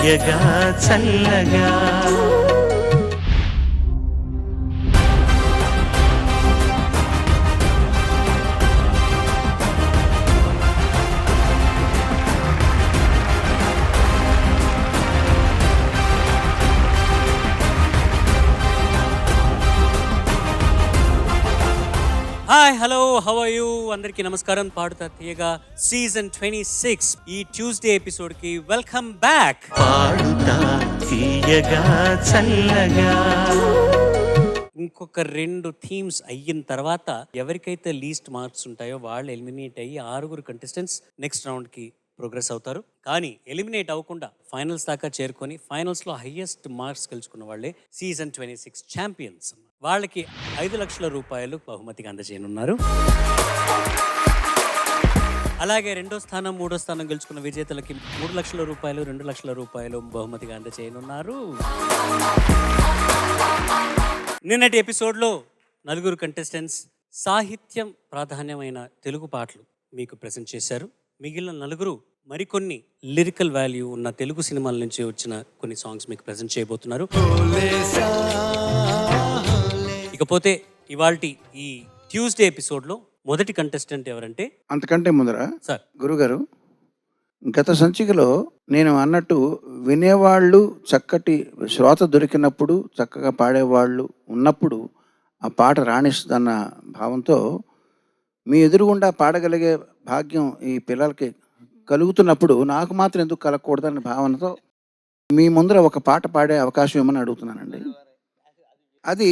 తీయగా Challaga. Hi hello how are you అందరికీ నమస్కారం. పాడుతా తీయగా సీజన్ 26 ఈ ట్యూస్డే ఎపిసోడ్ కి వెల్కమ్ బ్యాక్. పాడుతా తీయగా చల్లగా. ఇంకొక 2 థీమ్స్ అయిన తర్వాత ఎవరికైతే లీస్ట్ మార్క్స్ ఉంటాయో వాళ్ళు ఎలిమినేట్ అయ్యి 6 కంటెస్టెంట్స్ నెక్స్ట్ రౌండ్ కి ప్రోగ్రెస్ అవుతారు. కానీ ఎలిమినేట్ అవ్వకుండా ఫైనల్స్ దాకా చేరుకొని ఫైనల్స్ లో హైయెస్ట్ మార్క్స్ గెలుచుకున్న వాళ్ళే సీజన్ 26 ఛాంపియన్స్. వాళ్ళకి 5 లక్షల రూపాయలు బహుమతిగా అందజేయనున్నారు. అలాగే 2వ స్థానం 3వ స్థానం గెలుచుకున్న విజేతలకి 3 లక్షల రూపాయలు 2 లక్షల రూపాయలు బహుమతిగా అందజేయనున్నారు. నిన్నటి ఎపిసోడ్లో 4 కంటెస్టెంట్స్ సాహిత్యం ప్రాధాన్యమైన తెలుగు పాటలు మీకు ప్రెజెంట్ చేశారు. మిగిలిన 4 మరికొన్ని లిరికల్ వాల్యూ ఉన్న తెలుగు సినిమాల నుంచి వచ్చిన కొన్ని సాంగ్స్ మీకు ప్రెజెంట్ చేయబోతున్నారు. ఇకపోతే ఇవాల్టి ఈ ట్యూస్డే ఎపిసోడ్లో మొదటి కంటెస్టెంట్ ఎవరంటే, అంతకంటే ముందర సార్ గురుగారు, గత సంచికలో నేను అన్నట్టు వినేవాళ్ళు చక్కటి శ్రోత దొరికినప్పుడు చక్కగా పాడేవాళ్ళు ఉన్నప్పుడు ఆ పాట రాణిస్తుందన్న భావంతో మీ ఎదురుగుండా పాడగలిగే భాగ్యం ఈ పిల్లలకి కలుగుతున్నప్పుడు నాకు మాత్రం ఎందుకు కలగకూడదన్న భావనతో మీ ముందర ఒక పాట పాడే అవకాశం ఇవ్వమని అడుగుతున్నానండి. అది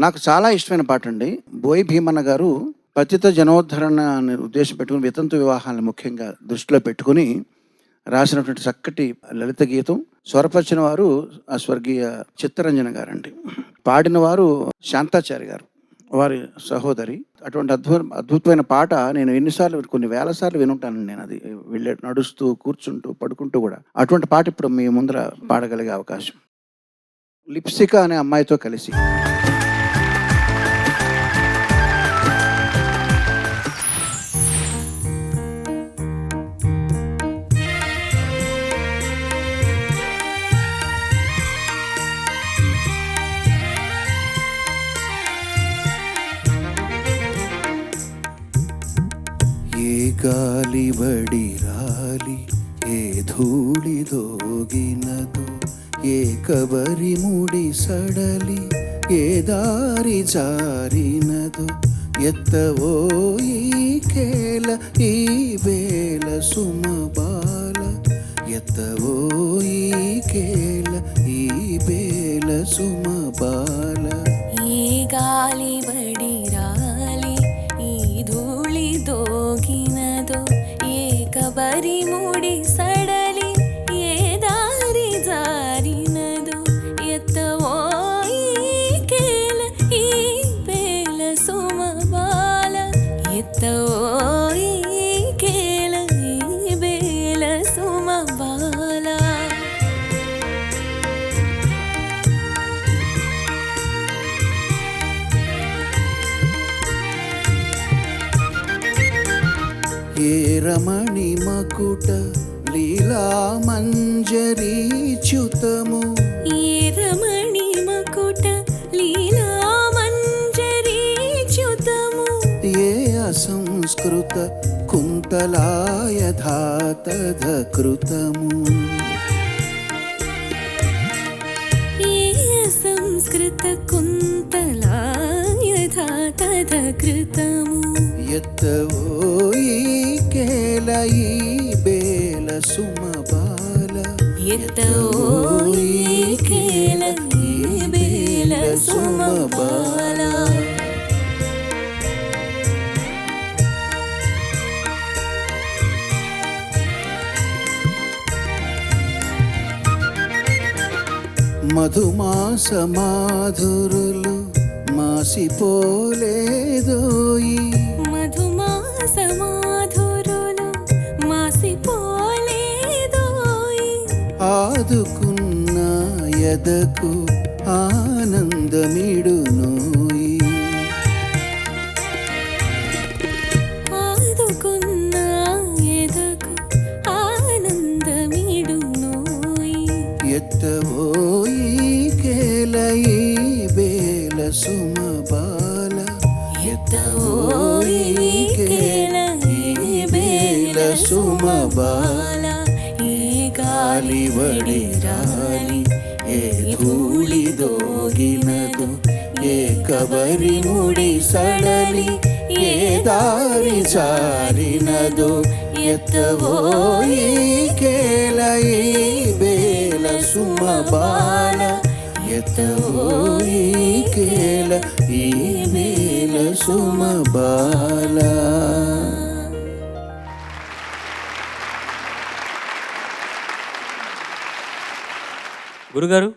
నాకు చాలా ఇష్టమైన పాట అండి. బోయి భీమన్న గారు పతిత జనోద్ధరణని ఉద్దేశం పెట్టుకుని వితంతు వివాహాలను ముఖ్యంగా దృష్టిలో పెట్టుకుని రాసినటువంటి చక్కటి లలిత గీతం. స్వరపరిచిన వారు ఆ స్వర్గీయ చిత్తరంజన గారండి. పాడిన వారు శాంతాచారి గారు, వారి సహోదరి. అటువంటి అద్భుతమైన పాట నేను ఎన్నిసార్లు, కొన్ని వేల సార్లు వినుంటానండి. నేను అది నడుస్తూ కూర్చుంటూ పడుకుంటూ కూడా. అటువంటి పాట ఇప్పుడు మీ ముందర పాడగలిగే అవకాశం. లిప్సిక అనే అమ్మాయితో కలిసి. ఏ గాలి వడి రాలి ఏ ధూళి దోగినదు, ఏ కబరి ముడి సడలి ఏ దారి జారినదు, ఎత్తవో ఈ కేల ఈ వేల సుమబాల, ఎత్తవో ఈ కేల ఈ వేల సుమబాల. ఏ గాలి బడి రాలి ఈ ధూళి దోగినదో, ఏ కబరి ముడి సడలి ఏ దారి జారినదో, ఎత్తవో ఈ కేల ఈ వేల సుమబాల, ఎత్తవో ఈ కేల ఈ వేల సుమబాల. ఏ రమణి మకుట లీలా మంజరీ చ్యుతము, ఏ రమణి మకుట లీలా మంజరీ చ్యుతము, ఏ అసంస్కృత కుంతలాయధాతధకృతము, ఏ అసంస్కృత కుంతలాయధాతధకృతము, ఎత్తవో ఈ కేల ఈ బేల సుమబాల, ఎత్తవో ఈ కేల ఈ బేల సుమబాల. మధుమాస మాధురులు మాసిపోలేదోయి, మధుమాస మాధురులు మాసిపోలేదోయి, ఆదుకున్న ఎదకు ఆనందమిడునోయి, ఆదుకున్న ఎదకు ఆనందమిడునోయి, ఈ బేల సుమబాల ఎత్తవోయి కేల ఈ బేల సుమబాల ఏ గాలివడి రాలి ఏ ధూళి దోగినదు ఏ కబరి ముడి సడలి ఏ దారి జారినదు ఎత్తవోయి కేల ఈ బేల సుమబాల ఎత్తవోయి కేల ఈ బేల సుమబాల. గురుగారు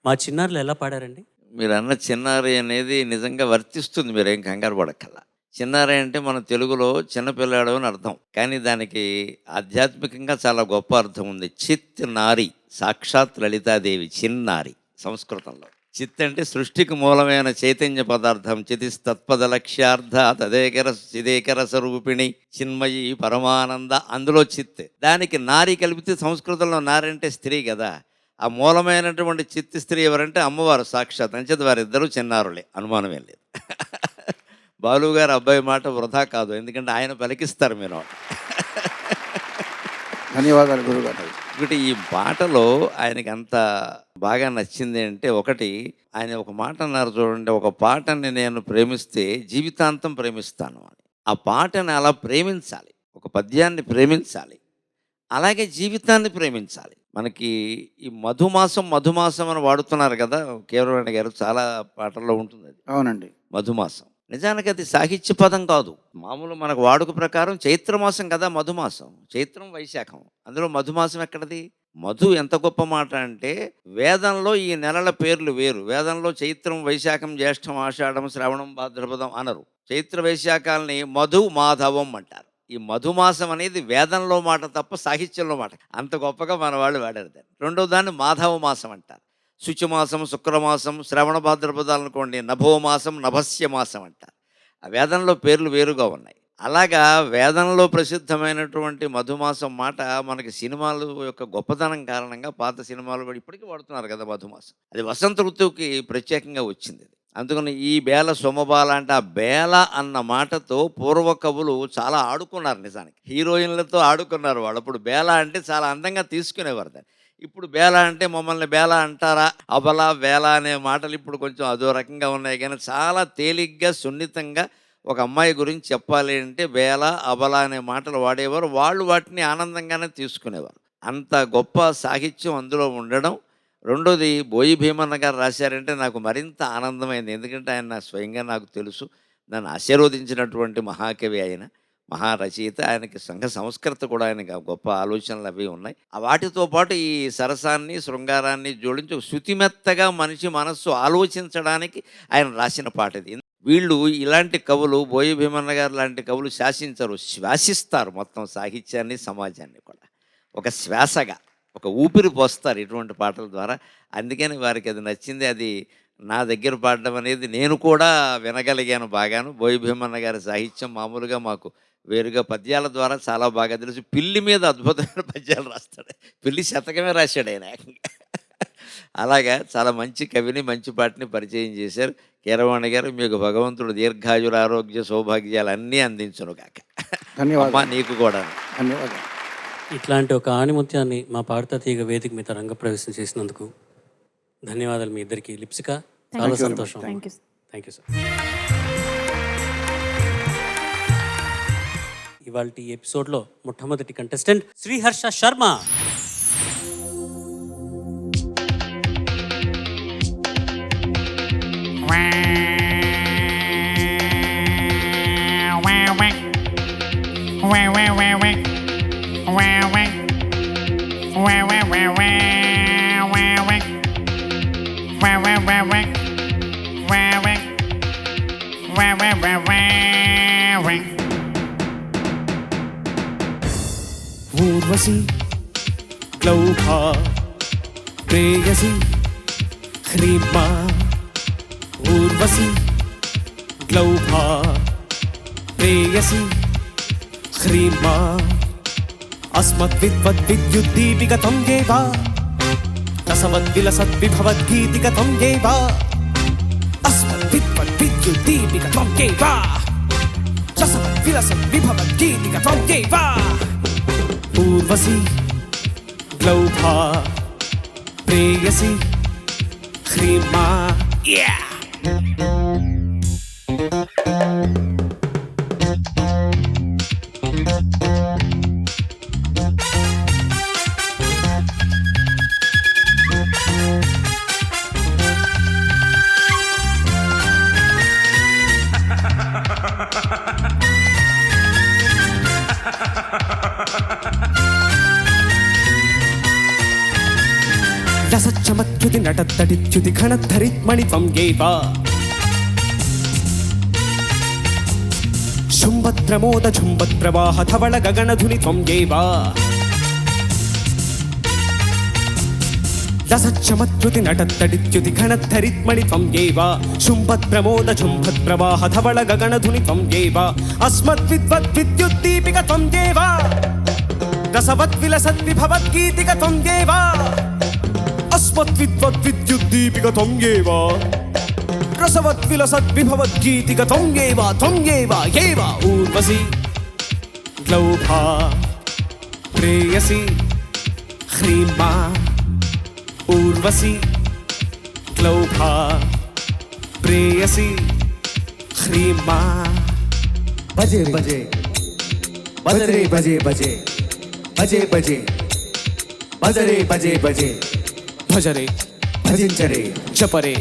మా చిన్నారులు ఎలా పాడారండి? మీరు అన్న చిన్నారి అనేది నిజంగా వర్తిస్తుంది, మీరేం కంగారు పడక్కల్లా. చిన్నారి అంటే మన తెలుగులో చిన్నపిల్లాడు అని అర్థం, కానీ దానికి ఆధ్యాత్మికంగా చాలా గొప్ప అర్థం ఉంది. చిత్ నారి, సాక్షాత్ లలితాదేవి చిన్నారి సంస్కృతంలో. చిత్ అంటే సృష్టికి మూలమైన చైతన్య పదార్థం. చితిస్తత్పద లక్ష్యార్థ చిదేకర స్వరూపిణి చిన్మయి పరమానంద, అందులో చిత్. దానికి నారి కలిపితే సంస్కృతంలో నారి అంటే స్త్రీ కదా. ఆ మూలమైనటువంటి చిత్తి స్త్రీ ఎవరంటే అమ్మవారు సాక్షాత్. అంచేత వారిద్దరూ చిన్నారులే, అనుమానమేం లేదు. బాలుగారు అబ్బాయి మాట వృధా కాదు, ఎందుకంటే ఆయన పలికిస్తారు మీరు. ధన్యవాదాలు గురుగారు. ఒకటి ఈ పాటలో ఆయనకి అంత బాగా నచ్చింది అంటే, ఒకటి ఆయన ఒక మాట అన్నారు చూడండి, ఒక పాటని నేను ప్రేమిస్తే జీవితాంతం ప్రేమిస్తాను అని. ఆ పాటని అలా ప్రేమించాలి, ఒక పద్యాన్ని ప్రేమించాలి, అలాగే జీవితాన్ని ప్రేమించాలి. మనకి ఈ మధుమాసం అని వాడుతున్నారు కదా కీరవాణి గారు, చాలా పాటల్లో ఉంటుంది అది. అవునండి. మధుమాసం నిజానికి అది సాహిత్య పదం కాదు. మామూలు మనకు వాడుక ప్రకారం చైత్రమాసం కదా మధుమాసం, చైత్రం వైశాఖం, అందులో మధుమాసం ఎక్కడది? మధు ఎంత గొప్ప మాట అంటే, వేదంలో ఈ నెలల పేర్లు వేరు. వేదంలో చైత్రం, వైశాఖం, జ్యేష్ఠం, ఆషాఢం, శ్రవణం, భాద్రపదం అనరు. చైత్ర వైశాఖాలని మధు మాధవం అంటారు. ఈ మధుమాసం అనేది వేదంలో మాట తప్ప సాహిత్యంలో మాట. అంత గొప్పగా మన వాళ్ళు వాడారు దాన్ని. రెండో దాన్ని మాధవ మాసం అంటారు. శుచిమాసం, శుక్రమాసం, శ్రవణ భాద్రపదాలు అనుకోండి నభోమాసం, నభస్య మాసం అంటారు. ఆ వేదంలో పేర్లు వేరుగా ఉన్నాయి. అలాగా వేదంలో ప్రసిద్ధమైనటువంటి మధుమాసం మాట మనకి సినిమాలు యొక్క గొప్పతనం కారణంగా పాత సినిమాలు కూడా ఇప్పటికీ వాడుతున్నారు కదా మధుమాసం. అది వసంత ఋతువుకి ప్రత్యేకంగా వచ్చింది. అందుకని ఈ బేల సొమబాల అంటే, ఆ బేల అన్న మాటతో పూర్వ కవులు చాలా ఆడుకున్నారు. నిజానికి హీరోయిన్లతో ఆడుకున్నారు వాళ్ళు. అప్పుడు బేల అంటే చాలా అందంగా తీసుకునేవారు దాన్ని. ఇప్పుడు బేల అంటే మమ్మల్ని బేల అంటారా, అబల వేల అనే మాటలు ఇప్పుడు కొంచెం అదో రకంగా ఉన్నాయి. కానీ చాలా తేలిగ్గా సున్నితంగా ఒక అమ్మాయి గురించి చెప్పాలి అంటే బేల, అబల అనే మాటలు వాడేవారు. వాళ్ళు వాటిని ఆనందంగానే తీసుకునేవారు. అంత గొప్ప సాహిత్యం అందులో ఉండడం. రెండోది బోయి భీమన్న గారు రాశారంటే నాకు మరింత ఆనందమైంది. ఎందుకంటే ఆయన స్వయంగా నాకు తెలుసు, నన్ను ఆశీర్వదించినటువంటి మహాకవి ఆయన, మహారచయిత. ఆయనకి సంఘ సంస్కృత కూడా ఆయనకి గొప్ప ఆలోచనలు అవి ఉన్నాయి. వాటితో పాటు ఈ సరసాన్ని, శృంగారాన్ని జోడించి శృతిమెత్తగా మనిషి మనస్సు ఆలోచించడానికి ఆయన రాసిన పాట ఇది. వీళ్ళు ఇలాంటి కవులు, బోయి భీమన్న గారు లాంటి కవులు శాసించరు, శ్వాసిస్తారు మొత్తం సాహిత్యాన్ని, సమాజాన్ని కూడా. ఒక శ్వాసగా, ఒక ఊపిరి పోస్తారు ఇటువంటి పాటల ద్వారా. అందుకని వారికి అది నచ్చింది. అది నా దగ్గర పాడడం అనేది నేను కూడా వినగలిగాను బాగాను. బోయి భీమన్న గారి సాహిత్యం మామూలుగా మాకు వేరుగా పద్యాల ద్వారా చాలా బాగా తెలుసు. పిల్లి మీద అద్భుతమైన పద్యాలు రాస్తాడు. పిల్లి శతకమే రాశాడు ఆయన. అలాగా చాలా మంచి కవిని, మంచి పాటని పరిచయం చేశారు కీరవాణి గారు. మీకు భగవంతుడు దీర్ఘాయుర, ఆరోగ్య, సౌభాగ్యాలు అన్నీ అందించును కాక. ధన్యవాదాలు. నీకు కూడా ధన్యవాదాలు. ఇట్లాంటి ఒక ఆణిముత్యాన్ని మా పాడతా తీగ వేదిక మీద రంగప్రవేశం చేసినందుకు ధన్యవాదాలు మీ ఇద్దరికి. లిప్సిక, చాలా సంతోషం. Thank you sir. ఇవాళ ఈ ఎపిసోడ్లో మొట్టమొదటి కంటెస్టెంట్ శ్రీహర్ష శర్మ. ఊర్వశి గ్లౌభా ప్రేయసి హ్రీమా. ఊర్వశి గ్లౌభా ప్రేయసి హ్రీమా. అస్మద్విద్వద్విద్యుద్దీపికతం దేవా రసవద్విలసద్విభవద్గీతిగతం ఏవ అస్మద్విద్వద్విద్యుద్దీపికతం ఏవ రసవద్విలసద్విభవద్గీతిగతం ఏవ ఊర్వశి గ్లౌభా ప్రేయసి హ్రీమా రసచ్చమత్యుతి నటత్తడిత్యుతి ఘనద్ధరిత్మణి త్వం ఏవ శుంభద్రమోద ఝుంభద్రవాహ ధవళ గగనధుని త్వం ఏవ రసచ్చమత్యుతి నటత్తడిత్యుతి ఘనద్ధరిత్మణి త్వం ఏవ శుంభద్రమోద ఝుంభద్రవాహ ధవళ గగనధుని త్వం ఏవ అస్మద్విద్వద్విద్యుద్దీపిక త్వం ఏవ రసవద్విలసద్విభవద్గీతిక త్వం ఏవ అస్మద్విద్వద్విద్యుద్దీపిక త్వం ఏవ రసవద్విలసద్విభవద్గీతిక త్వం ఏవ ఏవ ఊర్వశి గ్లౌభా ప్రేయసి హ్రీమా ఊర్వశి గ్లౌభా ప్రేయసి హ్రీమా బజే బజే బజరే బజే బజే బజే బజే బజరే బజే బజే భజరే భజించరే జపరే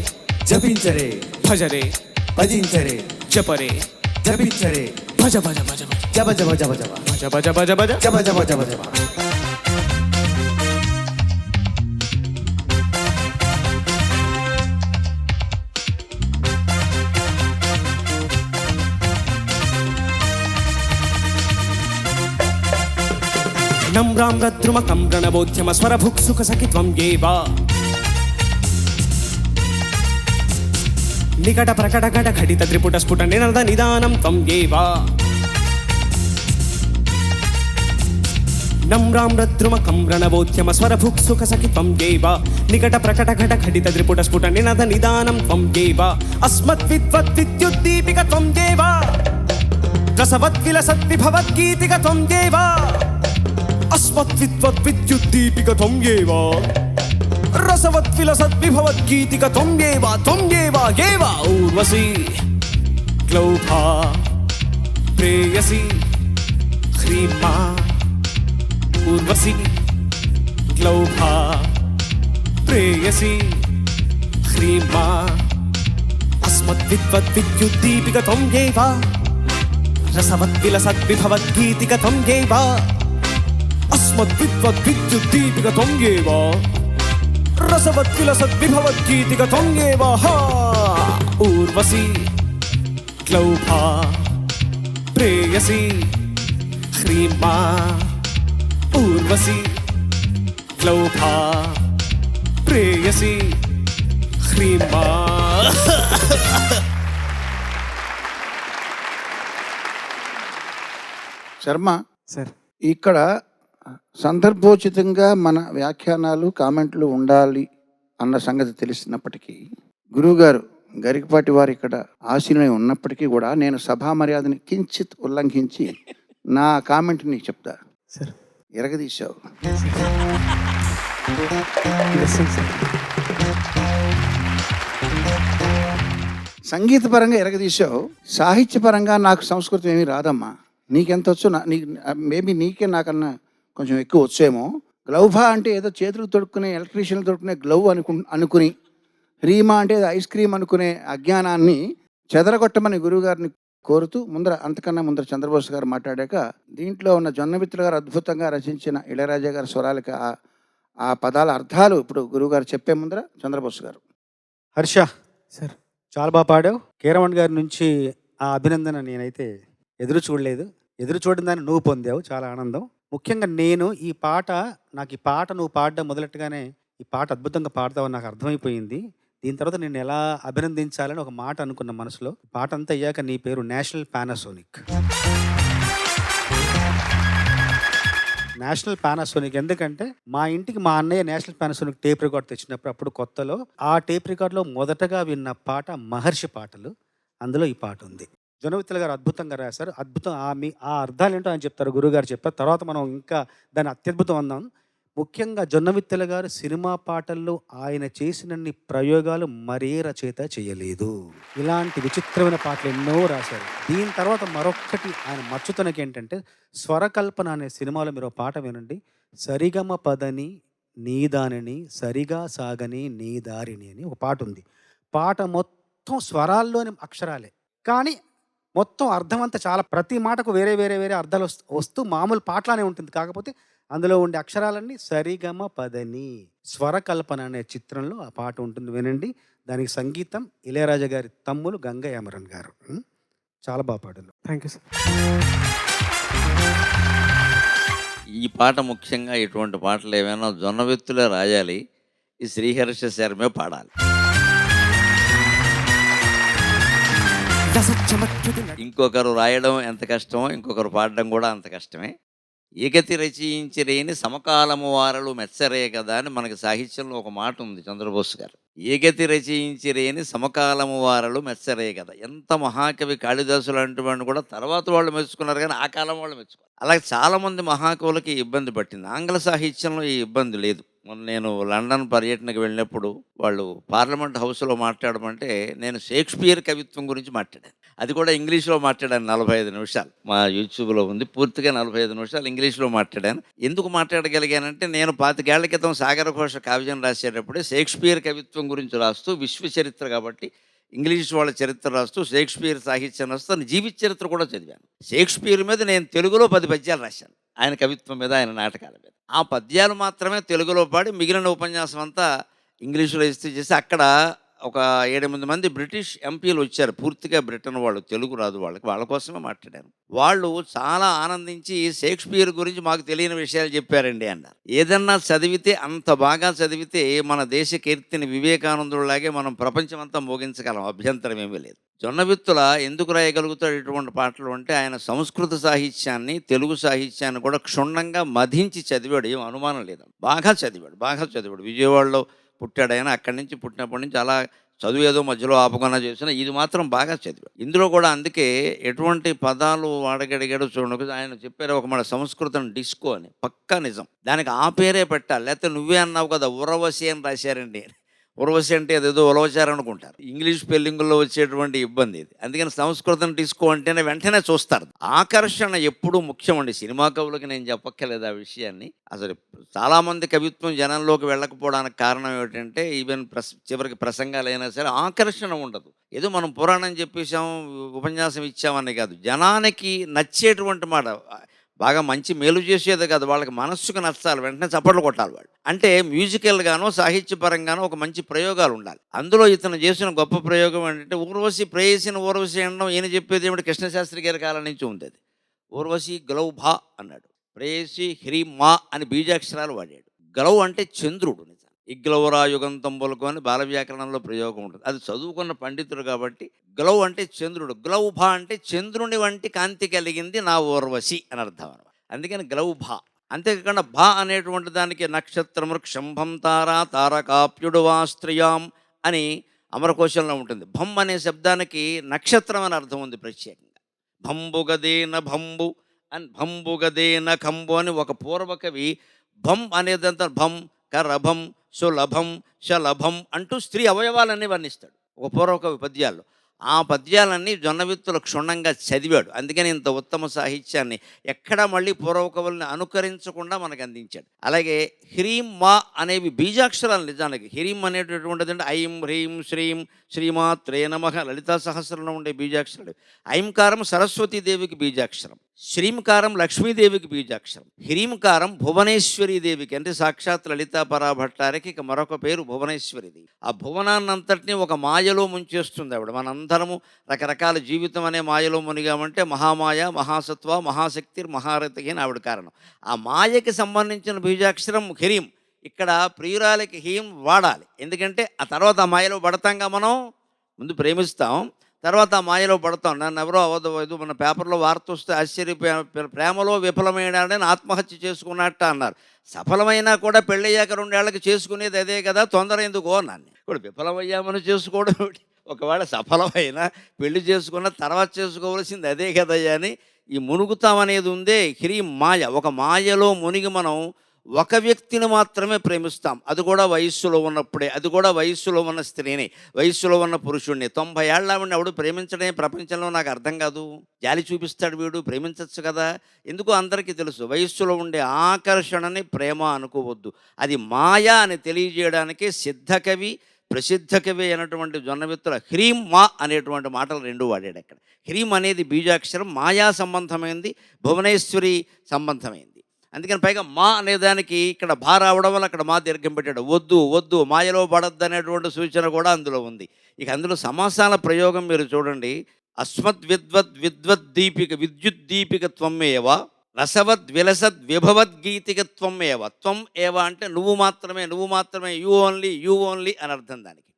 జపించరే భజరే భజించరే జపరే జపించరే భజ భజ భజ భజ జబ జబ జబ జబ భజ భజ భజ భజ జబ జబ జబ జబ నమ్రాం రద్రుమకం రణబోధ్యమ స్వరభుక్సుక సఖి త్వం ఏవ నికట ప్రకట ఘట ఘటిత త్రిపుట స్ఫుట నినద నిదానం త్వం ఏవ నమ్రాం రద్రుమకం రణబోధ్యమ స్వరభుక్సుక సఖి త్వం ఏవ నికట ప్రకట ఘట ఘటిత త్రిపుట స్ఫుట నినద నిదానం త్వం ఏవ అస్మద్విద్వద్విద్యుద్దీపిక త్వం ఏవ రసవద్విలసద్విభవద్గీతిక త్వం ఏవ అస్మద్విద్వద్విద్యుద్దీపిక త్వం ఏవ రసవద్విలసద్విభవద్గీతిక త్వం ఏవ ఊర్వశి గ్లౌభా ప్రేయసి హ్రీమా ఊర్వశి గ్లౌభా ప్రేయసి హ్రీమా అస్మద్విద్వద్విద్యుద్దీపిక త్వం ఏవ రసవద్విలసద్విభవద్గీతిక త్వం ఏవ అస్మద్విద్వద్విద్యుద్దీపిక త్వం ఏవ రసవద్విలసద్విభవద్గీతిక త్వం ఏవ ఊర్వశి గ్లౌభా ప్రేయసి హ్రీమా ఊర్వశి గ్లౌభా ప్రేయసి హ్రీమా శర్మ సార్ ఇక్కడ సందర్భోచితంగా మన వ్యాఖ్యానాలు కామెంట్లు ఉండాలి అన్న సంగతి తెలిసినప్పటికీ గురువుగారు గరికపాటి వారు ఇక్కడ ఆశీనులై ఉన్నప్పటికీ కూడా నేను సభా మర్యాదని కించిత్ ఉల్లంఘించి నా కామెంట్ నీకు చెప్తా. సార్ ఎరగదీశావు. సంగీతపరంగా ఎరగదీశావు, సాహిత్యపరంగా నాకు సంస్కృతం ఏమీ రాదమ్మా. నీకెంత వచ్చో నీకు మేబీ నీకే నాకన్నా కొంచెం ఎక్కువ వచ్చేమో. గ్లౌభా అంటే ఏదో చేతులు తొడుక్కునే ఎలక్ట్రీషియన్లు తొడుక్కునే గ్లౌవ్ అనుకుని హ్రీమా అంటే ఐస్ క్రీమ్ అనుకునే అజ్ఞానాన్ని చెదరగొట్టమని గురువుగారిని కోరుతూ అంతకన్నా ముందర చంద్రబోస్ గారు మాట్లాడాక దీంట్లో ఉన్న జొన్నమిత్రుల గారు అద్భుతంగా రచించిన ఇళయరాజా గారి స్వరాలకి ఆ పదాల అర్థాలు ఇప్పుడు గురువుగారు చెప్పే ముందర చంద్రబోస్ గారు. హర్ష సార్ చాలా బాగా పాడావు. కీరవాణి గారి నుంచి ఆ అభినందన నేనైతే ఎదురు చూడలేదు. ఎదురు చూడని దాన్ని నువ్వు పొందావు, చాలా ఆనందం. ముఖ్యంగా నేను నాకు ఈ పాట నువ్వు పాడడం మొదలెట్టగానే ఈ పాట అద్భుతంగా పాడతావని నాకు అర్థమైపోయింది. దీని తర్వాత నేను ఎలా అభినందించాలని ఒక మాట అనుకున్న మనసులో. పాట అంతా అయ్యాక నీ పేరు నేషనల్ పానాసోనిక్. National Panasonic. ఎందుకంటే మా ఇంటికి మా అన్నయ్య నేషనల్ పానాసోనిక్ టేప్ రికార్డ్ తెచ్చినప్పుడు అప్పుడు కొత్తలో ఆ టేప్ రికార్డులో మొదటగా విన్న పాట మహర్షి పాటలు. అందులో ఈ పాట ఉంది. జొన్నవిత్తల గారు అద్భుతంగా రాశారు. అద్భుతం. ఆ అర్థాలు ఏంటో ఆయన చెప్తారు, గురువుగారు చెప్పారు. తర్వాత మనం ఇంకా దాని అత్యద్భుతం అందాం. ముఖ్యంగా జొన్నవిత్తల గారు సినిమా పాటల్లో ఆయన చేసినన్ని ప్రయోగాలు మరే రచయిత చేయలేదు. ఇలాంటి విచిత్రమైన పాటలు ఎన్నో రాశారు. దీని తర్వాత మరొక్కటి ఆయన మచ్చుతనకి ఏంటంటే స్వరకల్పన అనే సినిమాలో మీరు ఒక పాట వినండి. సరిగమ పదని నీదానిని సరిగా సాగని నీ దారిని అని ఒక పాట ఉంది. పాట మొత్తం స్వరాల్లోని అక్షరాలే, కానీ మొత్తం అర్థం అంతా చాలా ప్రతి మాటకు వేరే వేరే వేరే అర్థాలు వస్తూ మామూలు పాటలానే ఉంటుంది. కాకపోతే అందులో ఉండే అక్షరాలన్నీ సరిగమ పదని. స్వరకల్పన అనే చిత్రంలో ఆ పాట ఉంటుంది, వినండి. దానికి సంగీతం ఇళయరాజా గారి తమ్ములు గంగయ్య అమరన్ గారు. చాలా బాగా పాడారు. Thank you sir. ఈ పాట ముఖ్యంగా ఇటువంటి పాటలు ఏమైనా జొన్నవిత్తులే రాయాలి, ఈ శ్రీహర్ష శర్మే పాడాలి. ఇంకొకరు రాయడం ఎంత కష్టమో ఇంకొకరు పాడడం కూడా అంత కష్టమే. ఏగతి రచయించిరేని సమకాలము వారలు మెచ్చరే కదా అని మనకి సాహిత్యంలో ఒక మాట ఉంది, చంద్రబోస్ గారు. ఏగతి రచయించిరేని సమకాలము వారలు మెచ్చరే కదా. ఎంత మహాకవి కాళిదాసు లాంటి వాడిని కూడా తర్వాత వాళ్ళు మెచ్చుకున్నారు, కానీ ఆ కాలం వాళ్ళు మెచ్చుకున్నారు. అలాగే చాలామంది మహాకవులకి ఇబ్బంది పట్టింది. ఆంగ్ల సాహిత్యంలో ఈ ఇబ్బంది లేదు. నేను లండన్ పర్యటనకు వెళ్ళినప్పుడు వాళ్ళు పార్లమెంట్ హౌస్లో మాట్లాడమంటే నేను షేక్స్పియర్ కవిత్వం గురించి మాట్లాడాను. అది కూడా ఇంగ్లీష్లో మాట్లాడాను 45 నిమిషాలు. మా యూట్యూబ్లో ఉంది, పూర్తిగా 45 నిమిషాలు ఇంగ్లీష్లో మాట్లాడాను. ఎందుకు మాట్లాడగలిగానంటే నేను 25 ఏళ్ల క్రితం సాగర ఘోష కావ్యం రాసేటప్పుడే షేక్స్పియర్ కవిత్వం గురించి రాస్తూ, విశ్వ చరిత్ర కాబట్టి ఇంగ్లీష్ వాళ్ళ చరిత్ర రాస్తూ, షేక్స్పియర్ సాహిత్యం రాస్తూ జీవిత చరిత్ర కూడా చదివాను. షేక్స్పియర్ మీద నేను తెలుగులో 10 పద్యాలు రాశాను, ఆయన కవిత్వం మీద, ఆయన నాటకాల మీద. ఆ పద్యాలు మాత్రమే తెలుగులో పాడి మిగిలిన ఉపన్యాసం అంతా ఇంగ్లీషులో ఇస్తూ చేసి, అక్కడ ఒక 7-8 మంది బ్రిటిష్ ఎంపీలు వచ్చారు, పూర్తిగా బ్రిటన్ వాళ్ళు, తెలుగు రాదు వాళ్ళకి, వాళ్ళ కోసమే మాట్లాడాను. వాళ్ళు చాలా ఆనందించి షేక్స్పియర్ గురించి మాకు తెలియని విషయాలు చెప్పారండి అన్నారు. ఏదన్నా చదివితే, అంత బాగా చదివితే మన దేశ కీర్తిని వివేకానందుడిలాగే మనం ప్రపంచం అంతా మోగించగలం, అభ్యంతరం ఏమీ లేదు. జొన్నవిత్తుల ఎందుకు రాయగలుగుతాడు ఇటువంటి పాటలు అంటే ఆయన సంస్కృత సాహిత్యాన్ని, తెలుగు సాహిత్యాన్ని కూడా క్షుణ్ణంగా మధించి చదివాడు, ఏం అనుమానం లేదు. బాగా చదివాడు. విజయవాడలో పుట్టాడు ఆయన. అక్కడి నుంచి పుట్టినప్పటి నుంచి అలా చదువు ఏదో మధ్యలో ఆపకుండా చేసినా ఇది మాత్రం బాగా చదివాడు. ఇందులో కూడా అందుకే ఎటువంటి పదాలు వాడగడిగాడో చూడండి. ఆయన చెప్పారు ఒక మన సంస్కృతం డిస్కో అని, పక్కా నిజం. దానికి ఆ పేరే పెట్టాలి, లేకపోతే నువ్వే అన్నావు కదా ఉరవసి అని రాశారండి. ఉరవసి అంటే అదేదో ఉలవచారనుకుంటారు. ఇంగ్లీష్ స్పెల్లింగుల్లో వచ్చేటువంటి ఇబ్బంది ఇది. అందుకని సంస్కృతం డిస్కో అంటేనే వెంటనే చూస్తారు. ఆకర్షణ ఎప్పుడూ ముఖ్యం అండి. సినిమా కవులకి నేను చెప్పక్కర్లేదు ఆ విషయాన్ని. అసలు చాలామంది కవిత్వం జనంలోకి వెళ్ళకపోవడానికి కారణం ఏమిటంటే ఈవెన్ చివరికి ప్రసంగాలైనా సరే ఆకర్షణ ఉండదు. ఏదో మనం పురాణం చెప్పేసాం, ఉపన్యాసం ఇచ్చామని కాదు, జనానికి నచ్చేటువంటి మాట, బాగా మంచి మేలు చేసేది కాదు, వాళ్ళకి మనస్సుకు నచ్చాలి, వెంటనే చప్పట్లు కొట్టాలి వాళ్ళు. అంటే మ్యూజికల్గానో సాహిత్యపరంగానో ఒక మంచి ప్రయోగాలు ఉండాలి. అందులో ఇతను చేసిన గొప్ప ప్రయోగం ఏంటంటే ఊర్వశి ప్రేయసిని ఊర్వశి అనడం. ఈయన చెప్పేది ఏమిటి, కృష్ణశాస్త్రి గారి కాలం నుంచి ఉంటుంది. ఊర్వశి గ్లౌభా అన్నాడు, ప్రేయసి హ్రీం మా అని బీజాక్షరాలు వాడాడు. గ్లౌ అంటే చంద్రుడు. నిజం ఇగ్లౌరా యుగంతంబులకు అని బాల వ్యాకరణంలో ప్రయోగం ఉంటుంది. అది చదువుకున్న పండితుడు కాబట్టి గ్లౌ అంటే చంద్రుడు, గ్లౌభా అంటే చంద్రుని వంటి కాంతి కలిగింది నా ఊర్వశి అని అర్థం అనమాట. అందుకని గ్లౌభా. అంతేకాకుండా భా అనేటువంటి దానికి నక్షత్రమృక్షంభం తారా తారకాప్యుడు వా స్త్రియాం అని అమరకోశంలో ఉంటుంది. భం అనే శబ్దానికి నక్షత్రం అని అర్థం ఉంది ప్రత్యేకంగా. భంబుగదేన భంబు అని, భంబుగదేన కంబు అని ఒక పూర్వకవి భం అనేదంతా భం కరభం సులభం శలభం అంటూ స్త్రీ అవయవాలన్నీ వర్ణిస్తాడు ఒక పూర్వకవి పద్యాల్లో. ఆ పద్యాలన్నీ జొన్నవిత్తుల క్షుణ్ణంగా చదివాడు. అందుకని ఇంత ఉత్తమ సాహిత్యాన్ని ఎక్కడా మళ్ళీ పూర్వకవుల్ని అనుకరించకుండా మనకు అందించాడు. అలాగే హ్రీం మా అనేవి బీజాక్షరాలు. నిజానికి హ్రీం అనేటటువంటిది అంటే ఐం హ్రీం శ్రీం శ్రీమాత్రే నమః లలితా సహస్రంలో ఉండే బీజాక్షరాలు. ఐంకారం సరస్వతీదేవికి బీజాక్షరం, శ్రీంకారం లక్ష్మీదేవికి బీజాక్షరం, హ్రీంకారం భువనేశ్వరీదేవికి అంటే సాక్షాత్ లలితా పరాభట్టారికి ఇక మరొక పేరు భువనేశ్వరిదేవి. ఆ భువనాన్నంతటినీ ఒక మాయలో ముంచేస్తుంది ఆవిడ. మనందరము రకరకాల జీవితం అనే మాయలో మునిగామంటే మహామాయ, మహాసత్వ, మహాశక్తి, మహారథి అని ఆవిడ కారణం. ఆ మాయకి సంబంధించిన బీజాక్షరం హ్రీం. ఇక్కడ ప్రియురాలకి హ్రీం వాడాలి, ఎందుకంటే ఆ తర్వాత ఆ మాయలో పడతాంగా. మనం ముందు ప్రేమిస్తాం, తర్వాత ఆ మాయలో పడతాం. నన్ను ఎవరో అవదు మన పేపర్లో వార్త వస్తే ఆశ్చర్యపోయా, ప్రేమలో విఫలమైనాడని ఆత్మహత్య చేసుకున్నట్ట అన్నారు. సఫలమైనా కూడా పెళ్ళయ్యాక 2 ఏళ్ళకి చేసుకునేది అదే కదా, తొందర ఎందుకో అన్నాను. ఇప్పుడు విఫలమయ్యామని చేసుకోవడం ఏమిటి? ఒకవేళ సఫలమైనా పెళ్లి చేసుకున్న తర్వాత చేసుకోవాల్సింది అదే కదయ్యా అని ఈ మునుగుతామనేది ఉందే హ్రీం మాయ. ఒక మాయలో మునిగి మనం ఒక వ్యక్తిని మాత్రమే ప్రేమిస్తాం, అది కూడా వయస్సులో ఉన్నప్పుడే, అది కూడా వయస్సులో ఉన్న స్త్రీని, వయస్సులో ఉన్న పురుషుణ్ణి. 90 ఏళ్ళ ఆవిడని ఎవడు ప్రేమించడమే ప్రపంచంలో నాకు అర్థం కాదు. జాలి చూపిస్తాడు వీడు, ప్రేమించవచ్చు కదా. ఎందుకు అందరికీ తెలుసు, వయస్సులో ఉండే ఆకర్షణని ప్రేమ అనుకోవద్దు, అది మాయా అని తెలియజేయడానికి సిద్ధకవి ప్రసిద్ధ కవి అయినటువంటి జొన్నవిత్తుల హ్రీం మా అనేటువంటి మాటలు 2 వాడాడు అక్కడ. హ్రీం అనేది బీజాక్షరం, మాయా సంబంధమైంది, భువనేశ్వరి సంబంధమైంది. అందుకని పైగా మా అనేదానికి ఇక్కడ భా రావడం వల్ల అక్కడ మా దీర్ఘం పెట్టాడు. వద్దు వద్దు, మాయలో పడద్దు అనేటువంటి సూచన కూడా అందులో ఉంది. ఇక అందులో సమాసాల ప్రయోగం మీరు చూడండి. అస్మద్ విద్వద్ విద్వద్దీపిక విద్యుద్దీపిక త్వమేవ, రసవద్ విలసద్ విభవద్గీతికత్వం ఏవ. త్వం ఏవ అంటే నువ్వు మాత్రమే, నువ్వు మాత్రమే, యూ ఓన్లీ అని అర్థం దానికి.